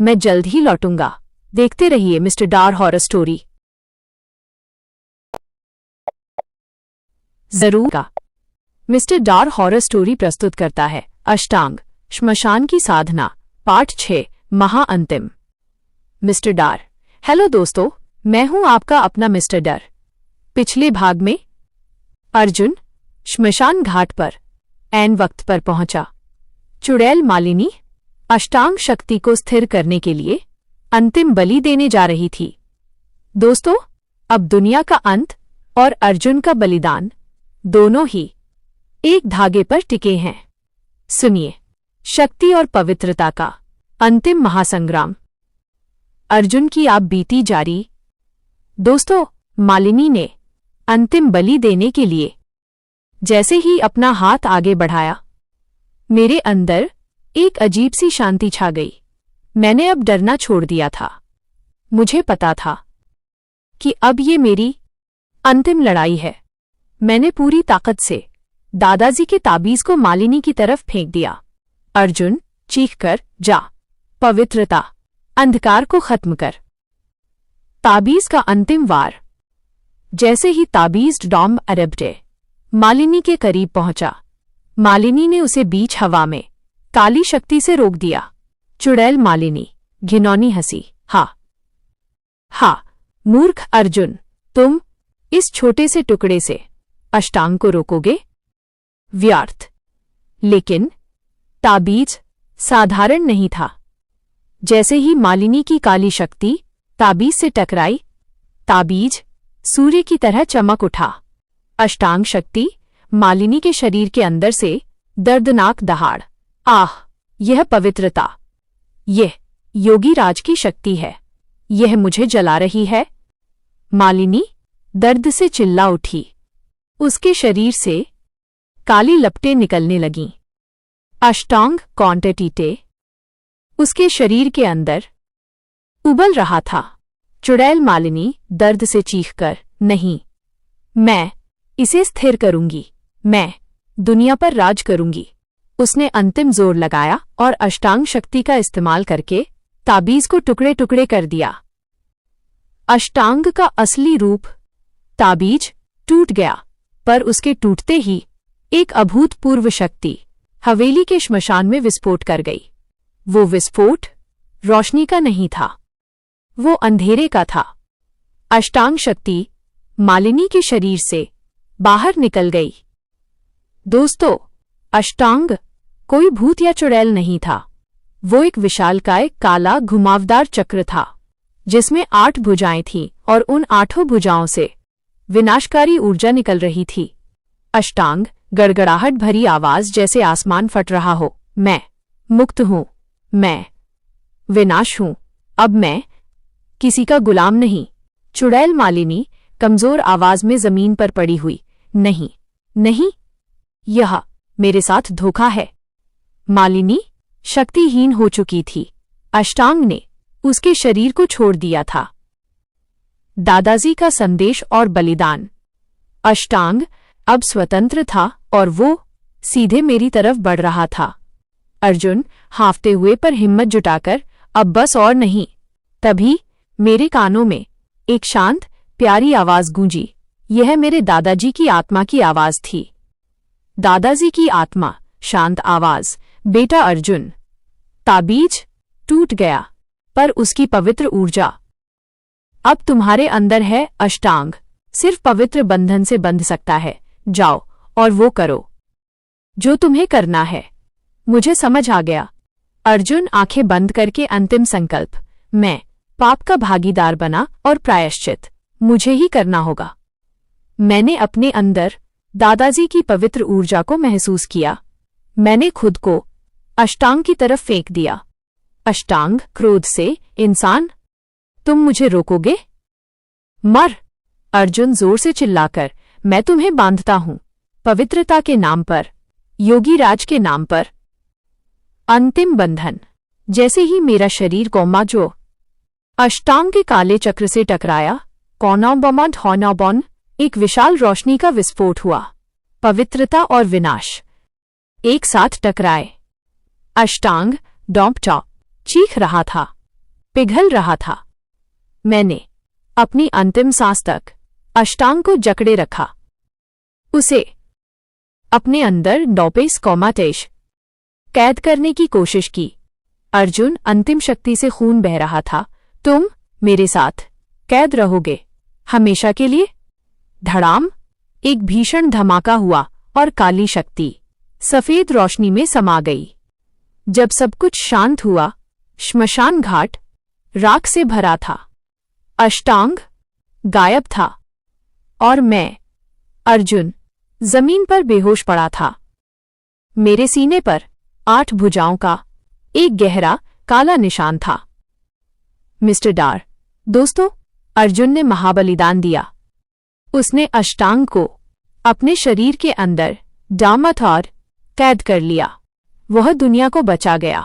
मैं जल्द ही लौटूंगा। देखते रहिए मिस्टर डार हॉरर स्टोरी। जरूर का मिस्टर डार हॉरर स्टोरी प्रस्तुत करता है अष्टांग श्मशान की साधना पार्ट 6 महाअंतिम। मिस्टर डार। हेलो दोस्तों, मैं हूं आपका अपना मिस्टर डर। पिछले भाग में अर्जुन श्मशान घाट पर ऐन वक्त पर पहुंचा। चुड़ैल मालिनी अष्टांग शक्ति को स्थिर करने के लिए अंतिम बलि देने जा रही थी। दोस्तों, अब दुनिया का अंत और अर्जुन का बलिदान दोनों ही एक धागे पर टिके हैं। सुनिए, शक्ति और पवित्रता का अंतिम महासंग्राम। अर्जुन की आप बीती जारी। दोस्तों, मालिनी ने अंतिम बलि देने के लिए जैसे ही अपना हाथ आगे बढ़ाया, मेरे अंदर एक अजीब सी शांति छा गई। मैंने अब डरना छोड़ दिया था। मुझे पता था कि अब ये मेरी अंतिम लड़ाई है। मैंने पूरी ताकत से दादाजी के ताबीज को मालिनी की तरफ फेंक दिया। अर्जुन चीखकर, जा, पवित्रता, अंधकार को खत्म कर। ताबीज का अंतिम वार। जैसे ही ताबीज डॉम अरेब्टे मालिनी के करीब पहुंचा, मालिनी ने उसे बीच हवा में काली शक्ति से रोक दिया। चुड़ैल मालिनी घिनौनी हंसी, हा हा। मूर्ख अर्जुन, तुम इस छोटे से टुकड़े से अष्टांग को रोकोगे? व्यर्थ। लेकिन ताबीज साधारण नहीं था। जैसे ही मालिनी की काली शक्ति ताबीज से टकराई, ताबीज सूर्य की तरह चमक उठा। अष्टांग शक्ति मालिनी के शरीर के अंदर से दर्दनाक दहाड़। आह, यह पवित्रता, यह योगी राज की शक्ति है। यह मुझे जला रही है। मालिनी दर्द से चिल्ला उठी। उसके शरीर से काली लपटें निकलने लगीं। अष्टांग क्वांटिटीटे उसके शरीर के अंदर उबल रहा था। चुड़ैल मालिनी दर्द से चीखकर, नहीं, मैं इसे स्थिर करूंगी। मैं दुनिया पर राज करूंगी। उसने अंतिम जोर लगाया और अष्टांग शक्ति का इस्तेमाल करके ताबीज को टुकड़े टुकड़े कर दिया। अष्टांग का असली रूप। ताबीज टूट गया, पर उसके टूटते ही एक अभूतपूर्व शक्ति हवेली के श्मशान में विस्फोट कर गई। वो विस्फोट रोशनी का नहीं था, वो अंधेरे का था। अष्टांग शक्ति मालिनी के शरीर से बाहर निकल गई। दोस्तों, अष्टांग कोई भूत या चुड़ैल नहीं था। वो एक विशालकाय काला घुमावदार चक्र था, जिसमें 8 भुजाएं थीं और उन 8 भुजाओं से विनाशकारी ऊर्जा निकल रही थी। अष्टांग गड़गड़ाहट भरी आवाज जैसे आसमान फट रहा हो। मैं मुक्त हूं, मैं विनाश हूं, अब मैं किसी का गुलाम नहीं। चुड़ैल मालिनी कमजोर आवाज में जमीन पर पड़ी हुई। नहीं, नहीं, यह मेरे साथ धोखा है। मालिनी शक्तिहीन हो चुकी थी। अष्टांग ने उसके शरीर को छोड़ दिया था। दादाजी का संदेश और बलिदान। अष्टांग अब स्वतंत्र था और वो सीधे मेरी तरफ बढ़ रहा था। अर्जुन हांफते हुए पर हिम्मत जुटाकर, अब बस और नहीं। तभी मेरे कानों में एक शांत प्यारी आवाज गूंजी। यह मेरे दादाजी की आत्मा की आवाज थी। दादाजी की आत्मा, शांत आवाज, बेटा अर्जुन, ताबीज टूट गया, पर उसकी पवित्र ऊर्जा अब तुम्हारे अंदर है। अष्टांग सिर्फ पवित्र बंधन से बंध सकता है। जाओ और वो करो जो तुम्हें करना है। मुझे समझ आ गया। अर्जुन आंखें बंद करके अंतिम संकल्प। मैं पाप का भागीदार बना और प्रायश्चित मुझे ही करना होगा। मैंने अपने अंदर दादाजी की पवित्र ऊर्जा को महसूस किया। मैंने खुद को अष्टांग की तरफ फेंक दिया। अष्टांग क्रोध से, इंसान, तुम मुझे रोकोगे? मर! अर्जुन जोर से चिल्लाकर, मैं तुम्हें बांधता हूं, पवित्रता के नाम पर, योगी राज के नाम पर। अंतिम बंधन। जैसे ही मेरा शरीर जो अष्टांग के काले चक्र से टकराया, कौनौबमड हौनौबॉन, एक विशाल रोशनी का विस्फोट हुआ। पवित्रता और विनाश एक साथ टकराए। अष्टांग डॉम्प-टॉप चीख रहा था, पिघल रहा था। मैंने अपनी अंतिम सांस तक अष्टांग को जकड़े रखा, उसे अपने अंदर डॉपेस कॉमाटेश कैद करने की कोशिश की। अर्जुन अंतिम शक्ति से खून बह रहा था। तुम मेरे साथ कैद रहोगे हमेशा के लिए। धड़ाम! एक भीषण धमाका हुआ और काली शक्ति सफेद रोशनी में समा गई। जब सब कुछ शांत हुआ, श्मशान घाट राख से भरा था। अष्टांग गायब था और मैं, अर्जुन, जमीन पर बेहोश पड़ा था। मेरे सीने पर 8 भुजाओं का एक गहरा काला निशान था। मिस्टर डार, दोस्तों, अर्जुन ने महाबलिदान दिया। उसने अष्टांग को अपने शरीर के अंदर डामाथार कैद कर लिया। वह दुनिया को बचा गया,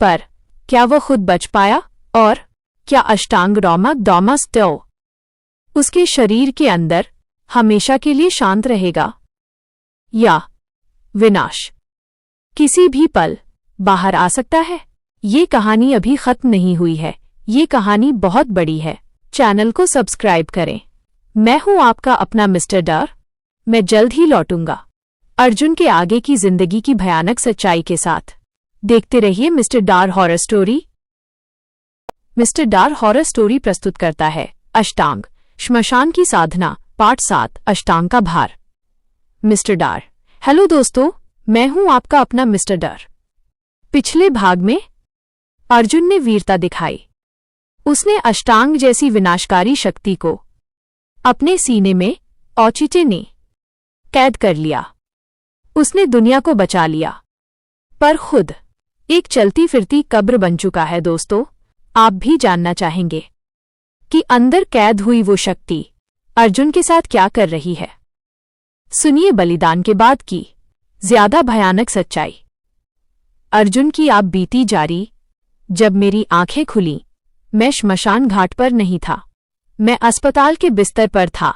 पर क्या वह खुद बच पाया? और क्या अष्टांग डॉमस उसके शरीर के अंदर हमेशा के लिए शांत रहेगा, या विनाश किसी भी पल बाहर आ सकता है? ये कहानी अभी खत्म नहीं हुई है। ये कहानी बहुत बड़ी है। चैनल को सब्सक्राइब करें। मैं हूं आपका अपना मिस्टर डर। मैं जल्द ही लौटूंगा अर्जुन के आगे की जिंदगी की भयानक सच्चाई के साथ। देखते रहिए मिस्टर डार हॉरर स्टोरी। मिस्टर डार हॉरर स्टोरी प्रस्तुत करता है अष्टांग, श्मशान की साधना, पार्ट 7, अष्टांग का भार। मिस्टर डार। हेलो दोस्तों, मैं हूं आपका अपना मिस्टर डर। पिछले भाग में अर्जुन ने वीरता दिखाई। उसने अष्टांग जैसी विनाशकारी शक्ति को अपने सीने में औचित्य ने कैद कर लिया। उसने दुनिया को बचा लिया, पर खुद एक चलती फिरती कब्र बन चुका है। दोस्तों, आप भी जानना चाहेंगे कि अंदर कैद हुई वो शक्ति अर्जुन के साथ क्या कर रही है। सुनिए बलिदान के बाद की ज्यादा भयानक सच्चाई। अर्जुन की आप बीती जारी। जब मेरी आंखें खुलीं, मैं श्मशान घाट पर नहीं था। मैं अस्पताल के बिस्तर पर था।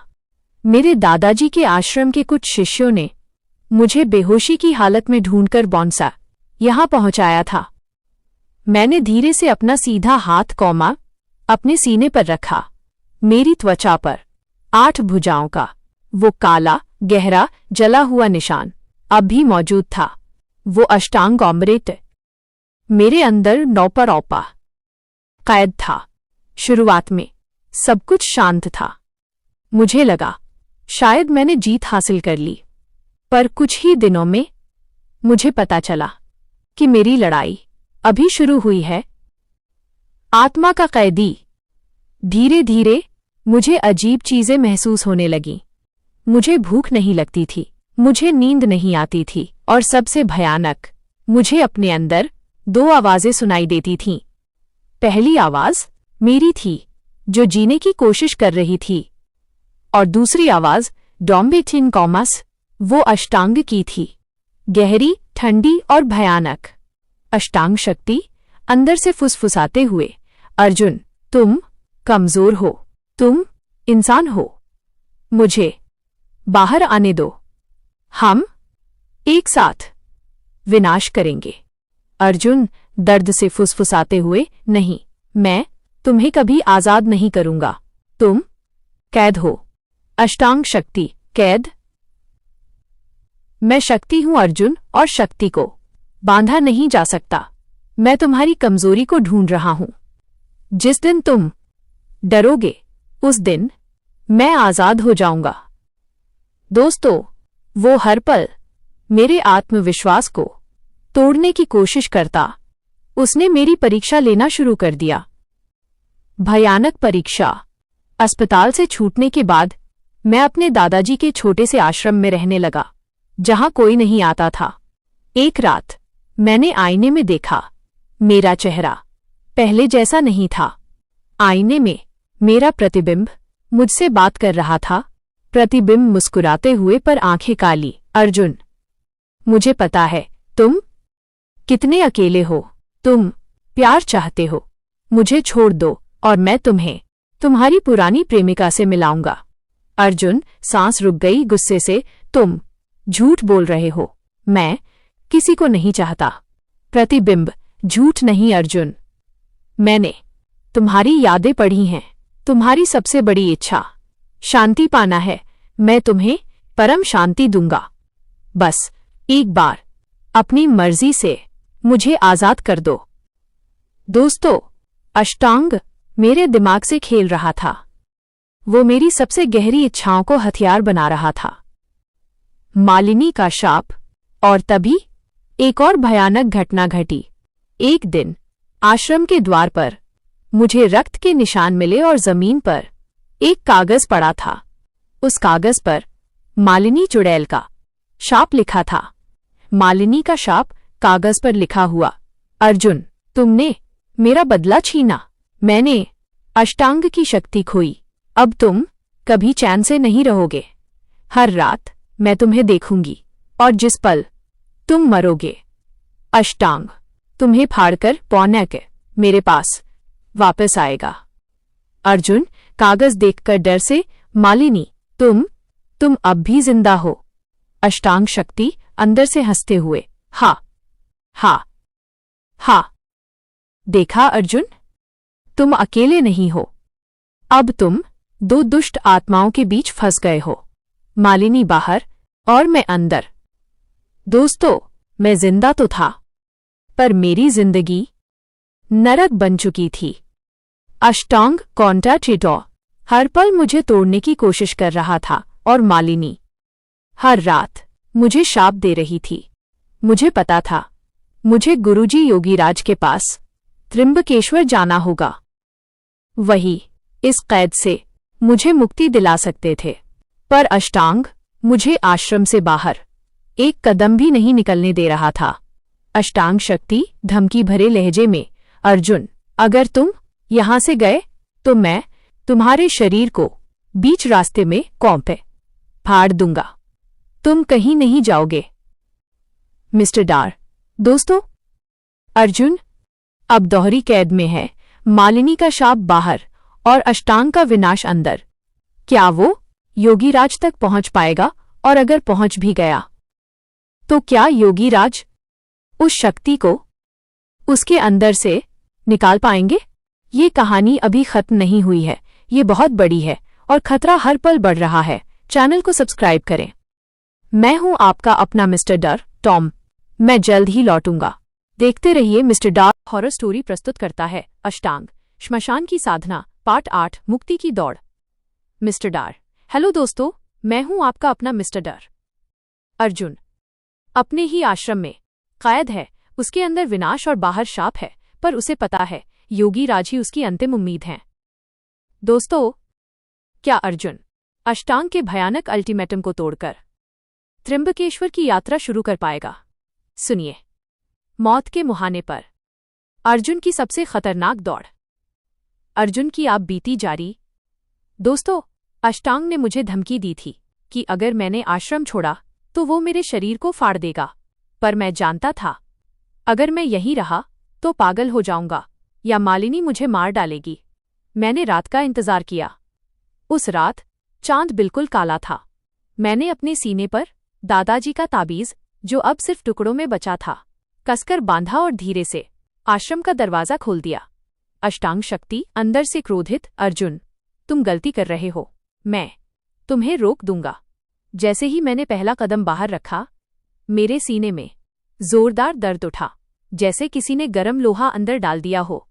मेरे दादाजी के आश्रम के कुछ शिष्यों ने मुझे बेहोशी की हालत में ढूंढकर बॉन्सा यहां पहुंचाया था। मैंने धीरे से अपना सीधा हाथ अपने सीने पर रखा। मेरी त्वचा पर 8 भुजाओं का वो काला, गहरा, जला हुआ निशान अब भी मौजूद था। वो अष्टांग ऑमरेट मेरे अंदर नौपरौपा कैद था। शुरुआत में सब कुछ शांत था। मुझे लगा शायद मैंने जीत हासिल कर ली, पर कुछ ही दिनों में मुझे पता चला कि मेरी लड़ाई अभी शुरू हुई है। आत्मा का कैदी। धीरे धीरे मुझे अजीब चीजें महसूस होने लगीं। मुझे भूख नहीं लगती थी, मुझे नींद नहीं आती थी, और सबसे भयानक, मुझे अपने अंदर 2 आवाजें सुनाई देती थीं। पहली आवाज मेरी थी, जो जीने की कोशिश कर रही थी, और दूसरी आवाज डॉम्बेटिन कॉमस, वो अष्टांग की थी, गहरी, ठंडी और भयानक। अष्टांग शक्ति अंदर से फुसफुसाते हुए, अर्जुन, तुम कमजोर हो, तुम इंसान हो, मुझे बाहर आने दो, हम एक साथ विनाश करेंगे। अर्जुन दर्द से फुसफुसाते हुए, नहीं, मैं तुम्हें कभी आजाद नहीं करूंगा, तुम कैद हो। अष्टांग शक्ति, कैद? मैं शक्ति हूं अर्जुन, और शक्ति को बांधा नहीं जा सकता। मैं तुम्हारी कमजोरी को ढूंढ रहा हूं। जिस दिन तुम डरोगे, उस दिन मैं आजाद हो जाऊंगा। दोस्तों, वो हर पल मेरे आत्मविश्वास को तोड़ने की कोशिश करता। उसने मेरी परीक्षा लेना शुरू कर दिया। भयानक परीक्षा। अस्पताल से छूटने के बाद मैं अपने दादाजी के छोटे से आश्रम में रहने लगा, जहां कोई नहीं आता था। एक रात मैंने आईने में देखा। मेरा चेहरा पहले जैसा नहीं था। आईने में मेरा प्रतिबिंब मुझसे बात कर रहा था। प्रतिबिंब मुस्कुराते हुए पर आंखें काली। अर्जुन, मुझे पता है तुम कितने अकेले हो। तुम प्यार चाहते हो। मुझे छोड़ दो और मैं तुम्हें तुम्हारी पुरानी प्रेमिका से मिलाऊंगा। अर्जुन, सांस रुक गई गुस्से से। तुम झूठ बोल रहे हो। मैं किसी को नहीं चाहता। प्रतिबिंब, झूठ नहीं अर्जुन। मैंने तुम्हारी यादें पढ़ी हैं। तुम्हारी सबसे बड़ी इच्छा शांति पाना है। मैं तुम्हें परम शांति दूंगा। बस एक बार अपनी मर्जी से मुझे आजाद कर दो। दोस्तों, अष्टांग मेरे दिमाग से खेल रहा था। वो मेरी सबसे गहरी इच्छाओं को हथियार बना रहा था। मालिनी का शाप। और तभी एक और भयानक घटना घटी। एक दिन आश्रम के द्वार पर मुझे रक्त के निशान मिले और जमीन पर एक कागज पड़ा था। उस कागज पर मालिनी चुड़ैल का शाप लिखा था। मालिनी का शाप कागज पर लिखा हुआ। अर्जुन, तुमने मेरा बदला छीना। मैंने अष्टांग की शक्ति खोई। अब तुम कभी चैन से नहीं रहोगे। हर रात मैं तुम्हें देखूंगी, और जिस पल तुम मरोगे, अष्टांग तुम्हें फाड़कर पौने के मेरे पास वापस आएगा। अर्जुन कागज देखकर डर से, मालिनी, तुम अब भी जिंदा हो। अष्टांग शक्ति अंदर से हंसते हुए, हा हा हा। देखा अर्जुन, तुम अकेले नहीं हो। अब तुम दो दुष्ट आत्माओं के बीच फंस गए हो, मालिनी बाहर और मैं अंदर। दोस्तों, मैं जिंदा तो था, पर मेरी जिंदगी नरक बन चुकी थी। अष्टांग कॉन्टा चिटो हर पल मुझे तोड़ने की कोशिश कर रहा था, और मालिनी हर रात मुझे शाप दे रही थी। मुझे पता था मुझे गुरुजी योगीराज के पास त्रिंबकेश्वर जाना होगा। वही इस कैद से मुझे मुक्ति दिला सकते थे। पर अष्टांग मुझे आश्रम से बाहर एक कदम भी नहीं निकलने दे रहा था। अष्टांग शक्ति धमकी भरे लहजे में, अर्जुन, अगर तुम यहां से गए तो मैं तुम्हारे शरीर को बीच रास्ते में कौंपे फाड़ दूंगा। तुम कहीं नहीं जाओगे। मिस्टर डार। दोस्तों, अर्जुन अब दोहरी कैद में है। मालिनी का शाप बाहर और अष्टांग का विनाश अंदर। क्या वो योगीराज तक पहुंच पाएगा? और अगर पहुंच भी गया तो क्या योगीराज उस शक्ति को उसके अंदर से निकाल पाएंगे? ये कहानी अभी खत्म नहीं हुई है। ये बहुत बड़ी है और खतरा हर पल बढ़ रहा है। चैनल को सब्सक्राइब करें। मैं हूं आपका अपना मिस्टर डर, टॉम। मैं जल्द ही लौटूंगा। देखते रहिए मिस्टर डर हॉरर स्टोरी प्रस्तुत करता है अष्टांग श्मशान की साधना पार्ट 8 मुक्ति की दौड़। मिस्टर डर। हेलो दोस्तों, मैं हूं आपका अपना मिस्टर डर। अर्जुन अपने ही आश्रम में कैद है। उसके अंदर विनाश और बाहर शाप है, पर उसे पता है योगीराज ही उसकी अंतिम उम्मीद हैं। दोस्तों, क्या अर्जुन अष्टांग के भयानक अल्टीमेटम को तोड़कर त्रिंबकेश्वर की यात्रा शुरू कर पाएगा? सुनिए, मौत के मुहाने पर अर्जुन की सबसे खतरनाक दौड़। अर्जुन की आप बीती जारी। दोस्तों, अष्टांग ने मुझे धमकी दी थी कि अगर मैंने आश्रम छोड़ा तो वो मेरे शरीर को फाड़ देगा। पर मैं जानता था अगर मैं यहीं रहा तो पागल हो जाऊंगा या मालिनी मुझे मार डालेगी। मैंने रात का इंतजार किया। उस रात चांद बिल्कुल काला था। मैंने अपने सीने पर दादाजी का ताबीज, जो अब सिर्फ टुकड़ों में बचा था, कसकर बांधा और धीरे से आश्रम का दरवाजा खोल दिया। अष्टांग शक्ति अंदर से क्रोधित, अर्जुन तुम गलती कर रहे हो, मैं तुम्हें रोक दूंगा। जैसे ही मैंने पहला कदम बाहर रखा, मेरे सीने में जोरदार दर्द उठा, जैसे किसी ने गरम लोहा अंदर डाल दिया हो।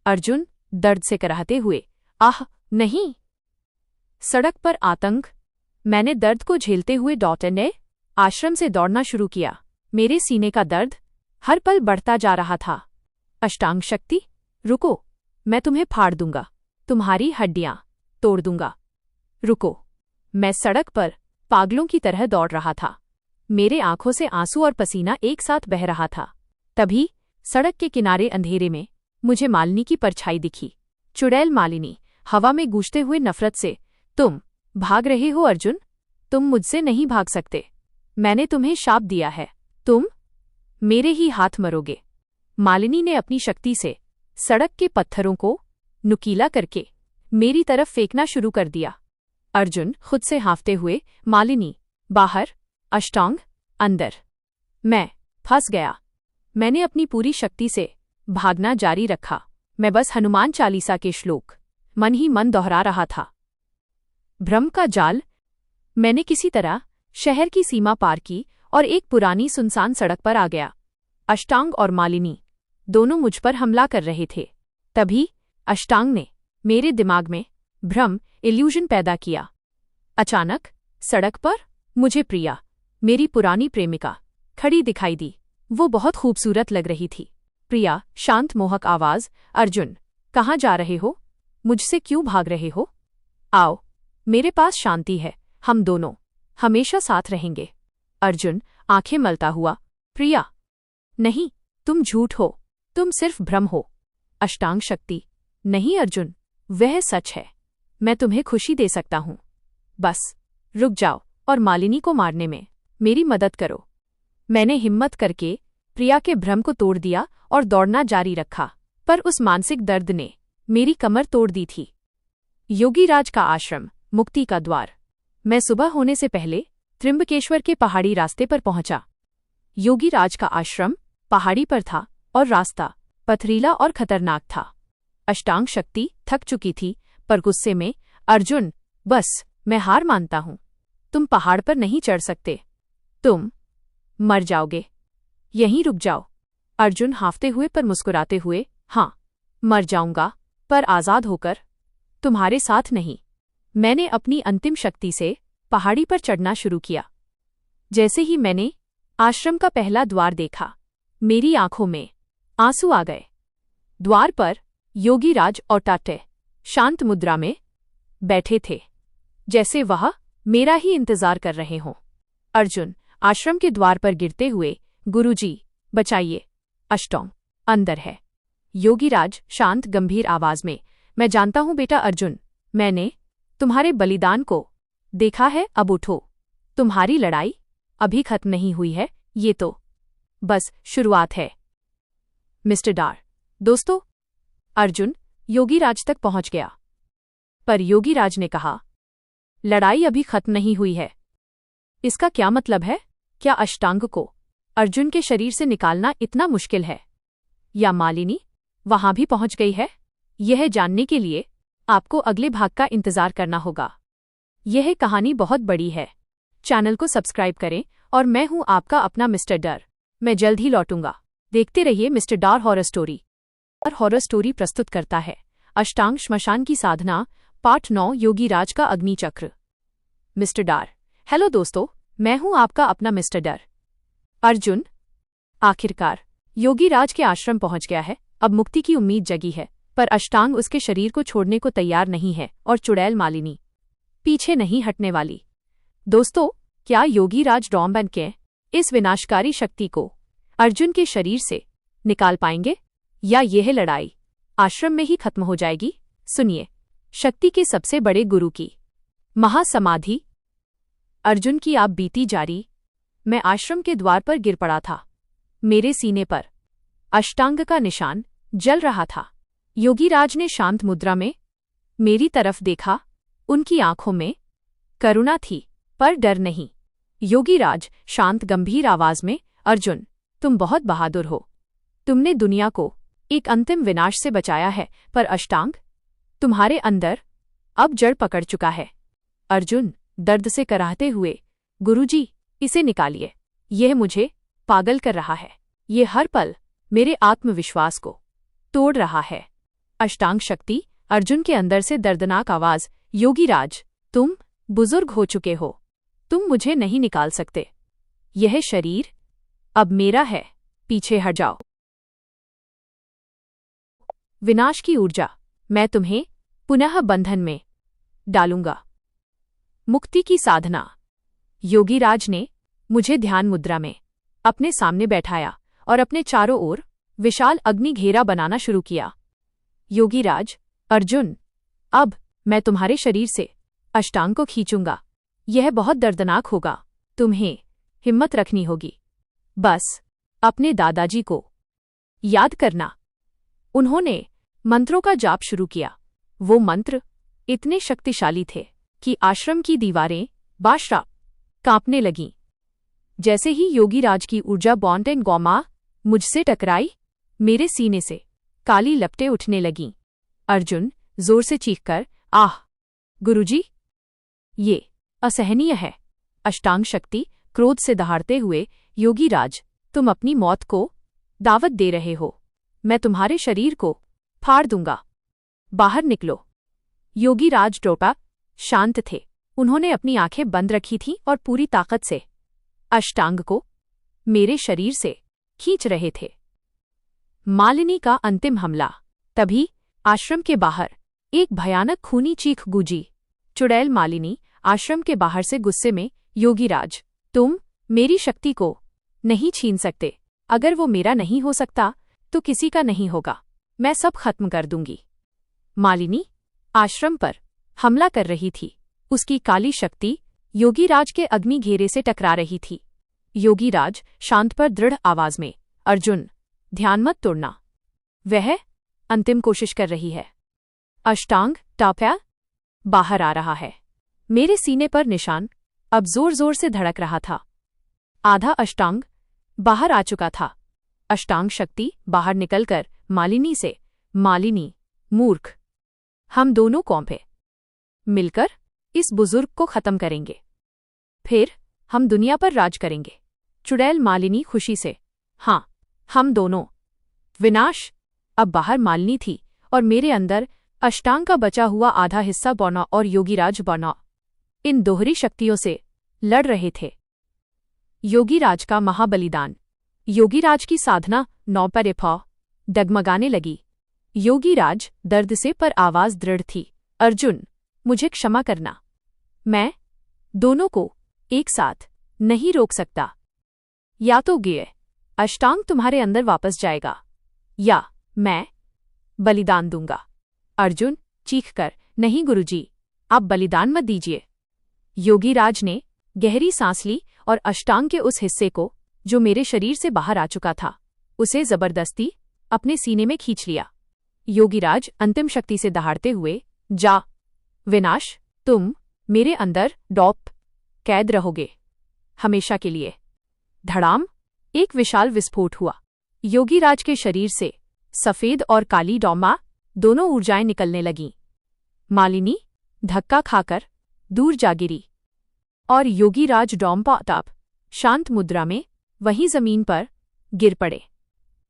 अर्जुन दर्द से कराहते हुए, आह नहीं। सड़क पर आतंक। मैंने दर्द को झेलते हुए डॉटने आश्रम से दौड़ना शुरू किया। मेरे सीने का दर्द हर पल बढ़ता जा रहा था। अष्टांग शक्ति, रुको, मैं तुम्हें फाड़ दूंगा, तुम्हारी हड्डियां तोड़ दूंगा, रुको। मैं सड़क पर पागलों की तरह दौड़ रहा था। मेरे आंखों से आंसू और पसीना एक साथ बह रहा था। तभी सड़क के किनारे अंधेरे में मुझे मालिनी की परछाई दिखी। चुड़ैल मालिनी, हवा में गूंजते हुए नफरत से, तुम भाग रहे हो अर्जुन, तुम मुझसे नहीं भाग सकते। मैंने तुम्हें शाप दिया है, तुम मेरे ही हाथ मरोगे। मालिनी ने अपनी शक्ति से सड़क के पत्थरों को नुकीला करके मेरी तरफ फेंकना शुरू कर दिया। अर्जुन खुद से हाँफते हुए, मालिनी बाहर, अष्टांग अंदर। मैं फंस गया। मैंने अपनी पूरी शक्ति से भागना जारी रखा। मैं बस हनुमान चालीसा के श्लोक मन ही मन दोहरा रहा था। भ्रम का जाल। मैंने किसी तरह शहर की सीमा पार की और एक पुरानी सुनसान सड़क पर आ गया। अष्टांग और मालिनी दोनों मुझ पर हमला कर रहे थे। तभी अष्टांग ने मेरे दिमाग में भ्रम, इल्यूजन पैदा किया। अचानक सड़क पर मुझे प्रिया, मेरी पुरानी प्रेमिका, खड़ी दिखाई दी। वो बहुत खूबसूरत लग रही थी। प्रिया, शांत मोहक आवाज, अर्जुन कहाँ जा रहे हो, मुझसे क्यों भाग रहे हो? आओ, मेरे पास शांति है, हम दोनों हमेशा साथ रहेंगे। अर्जुन आंखें मलता हुआ, प्रिया नहीं, तुम झूठ हो, तुम सिर्फ भ्रम हो। अष्टांग शक्ति, नहीं अर्जुन, वह सच है, मैं तुम्हें खुशी दे सकता हूं। बस रुक जाओ और मालिनी को मारने में मेरी मदद करो। मैंने हिम्मत करके प्रिया के भ्रम को तोड़ दिया और दौड़ना जारी रखा, पर उस मानसिक दर्द ने मेरी कमर तोड़ दी थी। योगीराज का आश्रम, मुक्ति का द्वार। मैं सुबह होने से पहले त्रिंबकेश्वर के पहाड़ी रास्ते पर पहुंचा। योगीराज का आश्रम पहाड़ी पर था और रास्ता पथरीला और खतरनाक था। अष्टांग शक्ति थक चुकी थी, पर गुस्से में, अर्जुन बस, मैं हार मानता हूं, तुम पहाड़ पर नहीं चढ़ सकते, तुम मर जाओगे, यहीं रुक जाओ। अर्जुन हाँफते हुए पर मुस्कुराते हुए, हाँ मर जाऊंगा, पर आजाद होकर, तुम्हारे साथ नहीं। मैंने अपनी अंतिम शक्ति से पहाड़ी पर चढ़ना शुरू किया। जैसे ही मैंने आश्रम का पहला द्वार देखा, मेरी आंखों में आंसू आ गए। द्वार पर योगीराज और टाटे शांत मुद्रा में बैठे थे, जैसे वह मेरा ही इंतजार कर रहे हों। अर्जुन आश्रम के द्वार पर गिरते हुए, गुरुजी बचाइए, अष्टांग अंदर है। योगीराज शांत गंभीर आवाज में, मैं जानता हूं बेटा अर्जुन, मैंने तुम्हारे बलिदान को देखा है, अब उठो, तुम्हारी लड़ाई अभी खत्म नहीं हुई है, ये तो बस शुरुआत है। मिस्टर डार। दोस्तों, अर्जुन योगीराज तक पहुंच गया, पर योगीराज ने कहा, लड़ाई अभी खत्म नहीं हुई है। इसका क्या मतलब है? क्या अष्टांग को अर्जुन के शरीर से निकालना इतना मुश्किल है, या मालिनी वहां भी पहुंच गई है? यह जानने के लिए आपको अगले भाग का इंतजार करना होगा। यह कहानी बहुत बड़ी है। चैनल को सब्सक्राइब करें और मैं हूं आपका अपना मिस्टर डर। मैं जल्द ही लौटूंगा। देखते रहिए मिस्टर डार हॉरर स्टोरी। और हॉरर स्टोरी प्रस्तुत करता है अष्टांग श्मशान की साधना, पार्ट 9, योगीराज का अग्निचक्र। मिस्टर डार। हेलो दोस्तों, मैं हूं आपका अपना मिस्टर डर। अर्जुन आखिरकार योगीराज के आश्रम पहुंच गया है। अब मुक्ति की उम्मीद जगी है, पर अष्टांग उसके शरीर को छोड़ने को तैयार नहीं है और चुड़ैल मालिनी पीछे नहीं हटने वाली। दोस्तों, क्या योगीराज डॉम्बन के इस विनाशकारी शक्ति को अर्जुन के शरीर से निकाल पाएंगे, या यह लड़ाई आश्रम में ही खत्म हो जाएगी? सुनिए शक्ति के सबसे बड़े गुरु की महासमाधि। अर्जुन की आप बीती जारी। मैं आश्रम के द्वार पर गिर पड़ा था। मेरे सीने पर अष्टांग का निशान जल रहा था। योगीराज ने शांत मुद्रा में मेरी तरफ देखा। उनकी आंखों में करुणा थी पर डर नहीं। योगीराज शांत गंभीर आवाज में, अर्जुन, तुम बहुत बहादुर हो। तुमने दुनिया को एक अंतिम विनाश से बचाया है, पर अष्टांग, तुम्हारे अंदर अब जड़ पकड़ चुका है। अर्जुन दर्द से कराहते हुए, गुरुजी, इसे निकालिए। यह मुझे पागल कर रहा है। ये हर पल मेरे आत्मविश्वास को तोड़ रहा है। अष्टांग शक्ति अर्जुन के अंदर से दर्दनाक आवाज, योगीराज, तुम बुजुर्ग हो चुके हो। तुम मुझे नहीं निकाल सकते। यह शरीर अब मेरा है। पीछे हट जाओ। विनाश की ऊर्जा, मैं तुम्हें पुनः बंधन में डालूंगा। मुक्ति की साधना। योगीराज ने मुझे ध्यान मुद्रा में अपने सामने बैठाया और अपने चारों ओर विशाल अग्नि घेरा बनाना शुरू किया। योगीराज, अर्जुन, अब मैं तुम्हारे शरीर से अष्टांग को खींचूंगा। यह बहुत दर्दनाक होगा। तुम्हें हिम्मत रखनी होगी। बस अपने दादाजी को याद करना। उन्होंने मंत्रों का जाप शुरू किया। वो मंत्र इतने शक्तिशाली थे कि आश्रम की दीवारें बाशरा कांपने लगीं। जैसे ही योगीराज की ऊर्जा बॉन्ड एंड गौमा मुझसे टकराई, मेरे सीने से काली लपटें उठने लगीं। अर्जुन जोर से चीखकर, आह गुरुजी, ये असहनीय है। अष्टांग शक्ति क्रोध से दहाड़ते हुए, योगीराज, तुम अपनी मौत को दावत दे रहे हो। मैं तुम्हारे शरीर को फाड़ दूंगा। बाहर निकलो। योगीराज टोपा शांत थे। उन्होंने अपनी आंखें बंद रखी थीं और पूरी ताकत से अष्टांग को मेरे शरीर से खींच रहे थे। मालिनी का अंतिम हमला। तभी आश्रम के बाहर एक भयानक खूनी चीख गूंजी। चुड़ैल मालिनी आश्रम के बाहर से गुस्से में, योगीराज, तुम मेरी शक्ति को नहीं छीन सकते। अगर वो मेरा नहीं हो सकता तो किसी का नहीं होगा। मैं सब खत्म कर दूंगी। मालिनी आश्रम पर हमला कर रही थी। उसकी काली शक्ति योगीराज के अग्नि घेरे से टकरा रही थी। योगीराज शांत पर दृढ़ आवाज में, अर्जुन, ध्यान मत तोड़ना। वह अंतिम कोशिश कर रही है। अष्टांग टाप्या बाहर आ रहा है। मेरे सीने पर निशान अब जोर जोर से धड़क रहा था। आधा अष्टांग बाहर आ चुका था। अष्टांग शक्ति बाहर निकलकर मालिनी से, मालिनी, मूर्ख, हम दोनों कौंपे मिलकर इस बुजुर्ग को खत्म करेंगे। फिर हम दुनिया पर राज करेंगे। चुड़ैल मालिनी खुशी से, हाँ, हम दोनों। विनाश। अब बाहर मालिनी थी और मेरे अंदर अष्टांग का बचा हुआ आधा हिस्सा बौना और योगीराज बौना इन दोहरी शक्तियों से लड़ रहे थे। योगीराज का महाबलिदान। योगीराज की साधना नौ पर डगमगाने लगी। योगीराज दर्द से पर आवाज दृढ़ थी, अर्जुन, मुझे क्षमा करना। मैं दोनों को एक साथ नहीं रोक सकता। या तो गिए अष्टांग तुम्हारे अंदर वापस जाएगा, या मैं बलिदान दूंगा। अर्जुन चीखकर, नहीं गुरुजी, आप बलिदान मत दीजिए। योगीराज ने गहरी सांस ली और अष्टांग के उस हिस्से को जो मेरे शरीर से बाहर आ चुका था, उसे जबरदस्ती अपने सीने में खींच लिया। योगीराज अंतिम शक्ति से दहाड़ते हुए, जा विनाश, तुम मेरे अंदर डॉप कैद रहोगे हमेशा के लिए। धड़ाम, एक विशाल विस्फोट हुआ। योगीराज के शरीर से सफेद और काली डौमा दोनों ऊर्जाएं निकलने लगीं। मालिनी धक्का खाकर दूर जा गिरी और योगीराज डौम्पाताप शांत मुद्रा में वहीं जमीन पर गिर पड़े।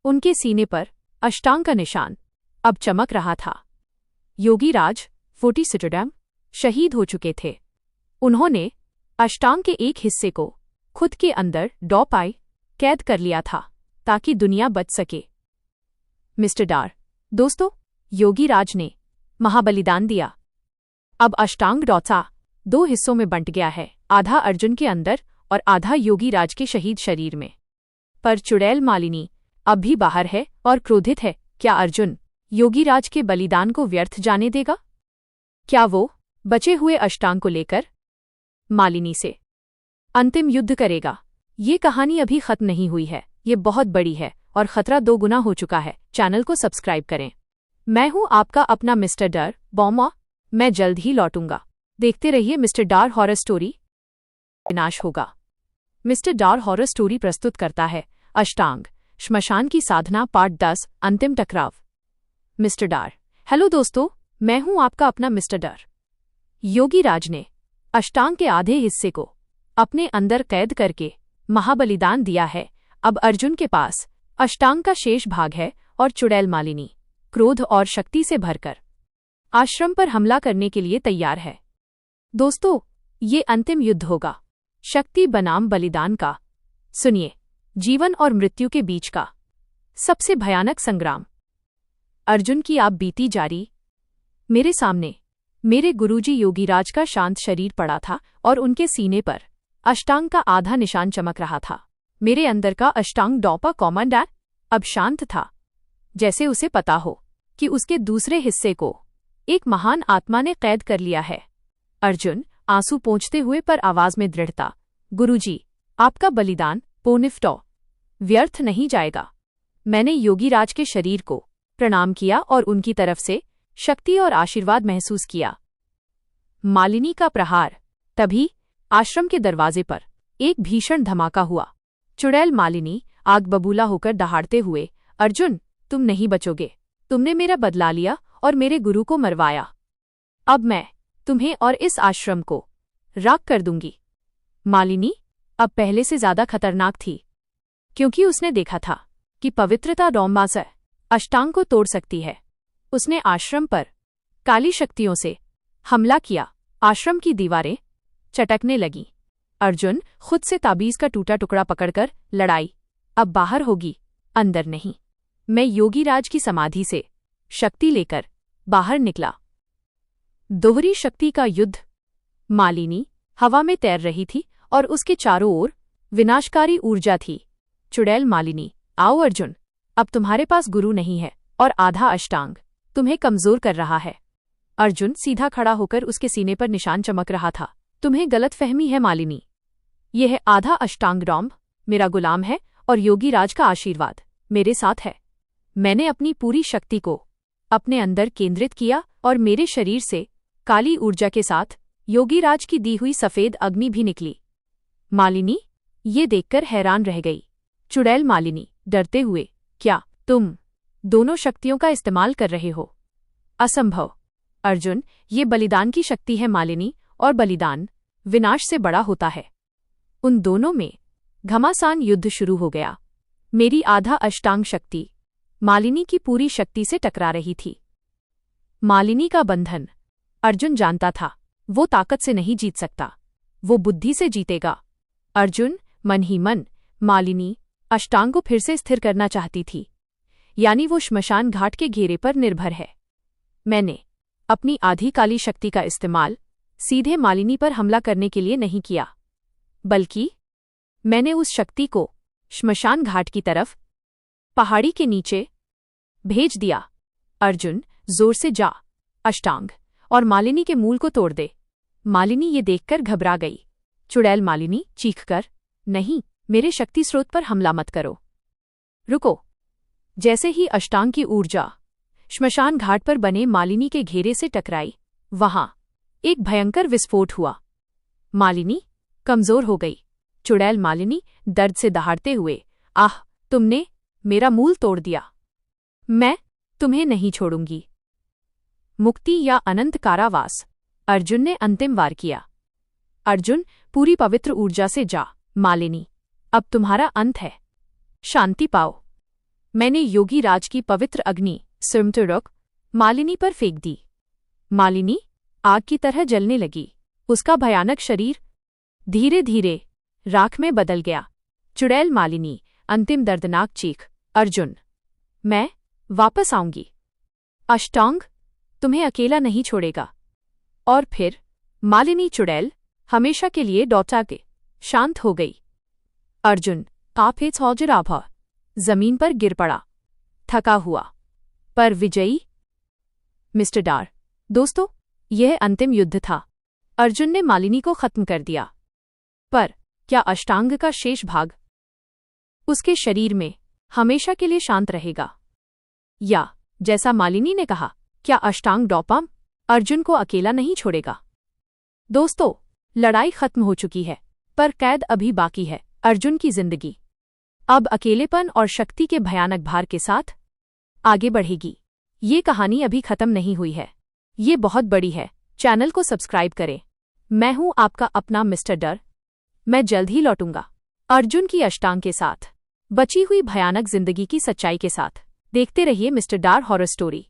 उनके सीने पर अष्टांग का निशान अब चमक रहा था। योगीराज 40 सिटोडैम शहीद हो चुके थे। उन्होंने अष्टांग के एक हिस्से को खुद के अंदर डॉपाई कैद कर लिया था ताकि दुनिया बच सके। मिस्टर डार, दोस्तों, योगीराज ने महाबलिदान दिया। अब अष्टांग डॉचा 2 हिस्सों में बंट गया है, आधा अर्जुन के अंदर और आधा योगीराज के शहीद शरीर में। पर चुड़ैल मालिनी अब भी बाहर है और क्रोधित है। क्या अर्जुन योगीराज के बलिदान को व्यर्थ जाने देगा? क्या वो बचे हुए अष्टांग को लेकर मालिनी से अंतिम युद्ध करेगा? ये कहानी अभी खत्म नहीं हुई है। ये बहुत बड़ी है और खतरा 2 गुना हो चुका है। चैनल को सब्सक्राइब करें। मैं हूं आपका अपना मिस्टर डर बॉमा। मैं जल्द ही लौटूंगा। देखते रहिए मिस्टर डर हॉरर स्टोरी। विनाश होगा। मिस्टर डर हॉरर स्टोरी प्रस्तुत करता है अष्टांग श्मशान की साधना पार्ट 10 अंतिम टकराव। मिस्टर डर। हेलो दोस्तों, मैं हूं आपका अपना मिस्टर डर। योगी राज ने अष्टांग के आधे हिस्से को अपने अंदर कैद करके महाबलिदान दिया है। अब अर्जुन के पास अष्टांग का शेष भाग है और चुड़ैल मालिनी क्रोध और शक्ति से भरकर आश्रम पर हमला करने के लिए तैयार है। दोस्तों, ये अंतिम युद्ध होगा, शक्ति बनाम बलिदान का। सुनिए, जीवन और मृत्यु के बीच का सबसे भयानक संग्राम। अर्जुन की आप बीती जारी। मेरे सामने मेरे गुरुजी योगीराज का शांत शरीर पड़ा था और उनके सीने पर अष्टांग का आधा निशान चमक रहा था। मेरे अंदर का अष्टांग डॉपा कमांडर अब शांत था, जैसे उसे पता हो कि उसके दूसरे हिस्से को एक महान आत्मा ने कैद कर लिया है। अर्जुन आंसू पोंछते हुए पर आवाज में दृढ़ता, गुरुजी, आपका बलिदान पोनिफ्टो व्यर्थ नहीं जाएगा। मैंने योगीराज के शरीर को प्रणाम किया और उनकी तरफ से शक्ति और आशीर्वाद महसूस किया। मालिनी का प्रहार। तभी आश्रम के दरवाजे पर एक भीषण धमाका हुआ। चुड़ैल मालिनी आग बबूला होकर दहाड़ते हुए, अर्जुन, तुम नहीं बचोगे। तुमने मेरा बदला लिया और मेरे गुरु को मरवाया। अब मैं तुम्हें और इस आश्रम को राख कर दूंगी। मालिनी अब पहले से ज्यादा खतरनाक थी, क्योंकि उसने देखा था कि पवित्रता डोम्बास अष्टांग को तोड़ सकती है। उसने आश्रम पर काली शक्तियों से हमला किया। आश्रम की दीवारें चटकने लगीं। अर्जुन खुद से ताबीज का टूटा टुकड़ा पकड़कर, लड़ाई अब बाहर होगी, अंदर नहीं। मैं योगीराज की समाधि से शक्ति लेकर बाहर निकला। दोहरी शक्ति का युद्ध। मालिनी हवा में तैर रही थी और उसके चारों ओर विनाशकारी ऊर्जा थी। चुड़ैल मालिनी, आओ अर्जुन, अब तुम्हारे पास गुरु नहीं है और आधा अष्टांग तुम्हें कमजोर कर रहा है। अर्जुन सीधा खड़ा होकर उसके सीने पर निशान चमक रहा था। तुम्हें गलतफहमी है मालिनी। यह आधा अष्टांग डॉम्ब मेरा गुलाम है और योगीराज का आशीर्वाद मेरे साथ है। मैंने अपनी पूरी शक्ति को अपने अंदर केंद्रित किया और मेरे शरीर से काली ऊर्जा के साथ योगीराज की दी हुई सफेद अग्नि भी निकली। मालिनी ये देखकर हैरान रह गई। चुड़ैल मालिनी डरते हुए, क्या तुम दोनों शक्तियों का इस्तेमाल कर रहे हो? असंभव। अर्जुन, ये बलिदान की शक्ति है मालिनी, और बलिदान विनाश से बड़ा होता है। उन दोनों में घमासान युद्ध शुरू हो गया। मेरी आधा अष्टांग शक्ति मालिनी की पूरी शक्ति से टकरा रही थी। मालिनी का बंधन। अर्जुन जानता था वो ताकत से नहीं जीत सकता, वो बुद्धि से जीतेगा। अर्जुन मन ही मन मालिनी अष्टांग को फिर से स्थिर करना चाहती थी, यानी वो श्मशान घाट के घेरे पर निर्भर है। मैंने अपनी आधी काली शक्ति का इस्तेमाल सीधे मालिनी पर हमला करने के लिए नहीं किया, बल्कि मैंने उस शक्ति को श्मशान घाट की तरफ, पहाड़ी के नीचे भेज दिया। अर्जुन, जोर से जा अष्टांग और मालिनी के मूल को तोड़ दे। मालिनी ये देखकर घबरा गई। चुड़ैल मालिनी चीखकर, नहीं, मेरे शक्ति स्रोत पर हमला मत करो, रुको। जैसे ही अष्टांग की ऊर्जा श्मशान घाट पर बने मालिनी के घेरे से टकराई, वहां एक भयंकर विस्फोट हुआ। मालिनी कमजोर हो गई। चुड़ैल मालिनी दर्द से दहाड़ते हुए, आह, तुमने मेरा मूल तोड़ दिया। मैं तुम्हें नहीं छोड़ूंगी। मुक्ति या अनंत कारावास। अर्जुन ने अंतिम वार किया। अर्जुन, पूरी पवित्र ऊर्जा से जा मालिनी, अब तुम्हारा अंत है। शांति पाओ। मैंने योगीराज की पवित्र अग्नि सिमटुरक मालिनी पर फेंक दी। मालिनी आग की तरह जलने लगी। उसका भयानक शरीर धीरे धीरे राख में बदल गया। चुड़ैल मालिनी अंतिम दर्दनाक चीख, अर्जुन, मैं वापस आऊंगी। अष्टांग तुम्हें अकेला नहीं छोड़ेगा। और फिर मालिनी चुड़ैल हमेशा के लिए डॉटा के शांत हो गई। अर्जुन काफे छौजराभा जमीन पर गिर पड़ा, थका हुआ पर विजयी। मिस्टर डार। दोस्तों, यह अंतिम युद्ध था। अर्जुन ने मालिनी को खत्म कर दिया, पर क्या अष्टांग का शेष भाग उसके शरीर में हमेशा के लिए शांत रहेगा। या जैसा मालिनी ने कहा, क्या अष्टांग डॉपम अर्जुन को अकेला नहीं छोड़ेगा? दोस्तों, लड़ाई खत्म हो चुकी है, पर कैद अभी बाकी है। अर्जुन की जिंदगी अब अकेलेपन और शक्ति के भयानक भार के साथ आगे बढ़ेगी। ये कहानी अभी खत्म नहीं हुई है, ये बहुत बड़ी है। चैनल को सब्सक्राइब करें। मैं हूं आपका अपना मिस्टर डर। मैं जल्द ही लौटूंगा अर्जुन की अष्टांग के साथ, बची हुई भयानक जिंदगी की सच्चाई के साथ। देखते रहिए मिस्टर डार हॉरर स्टोरी।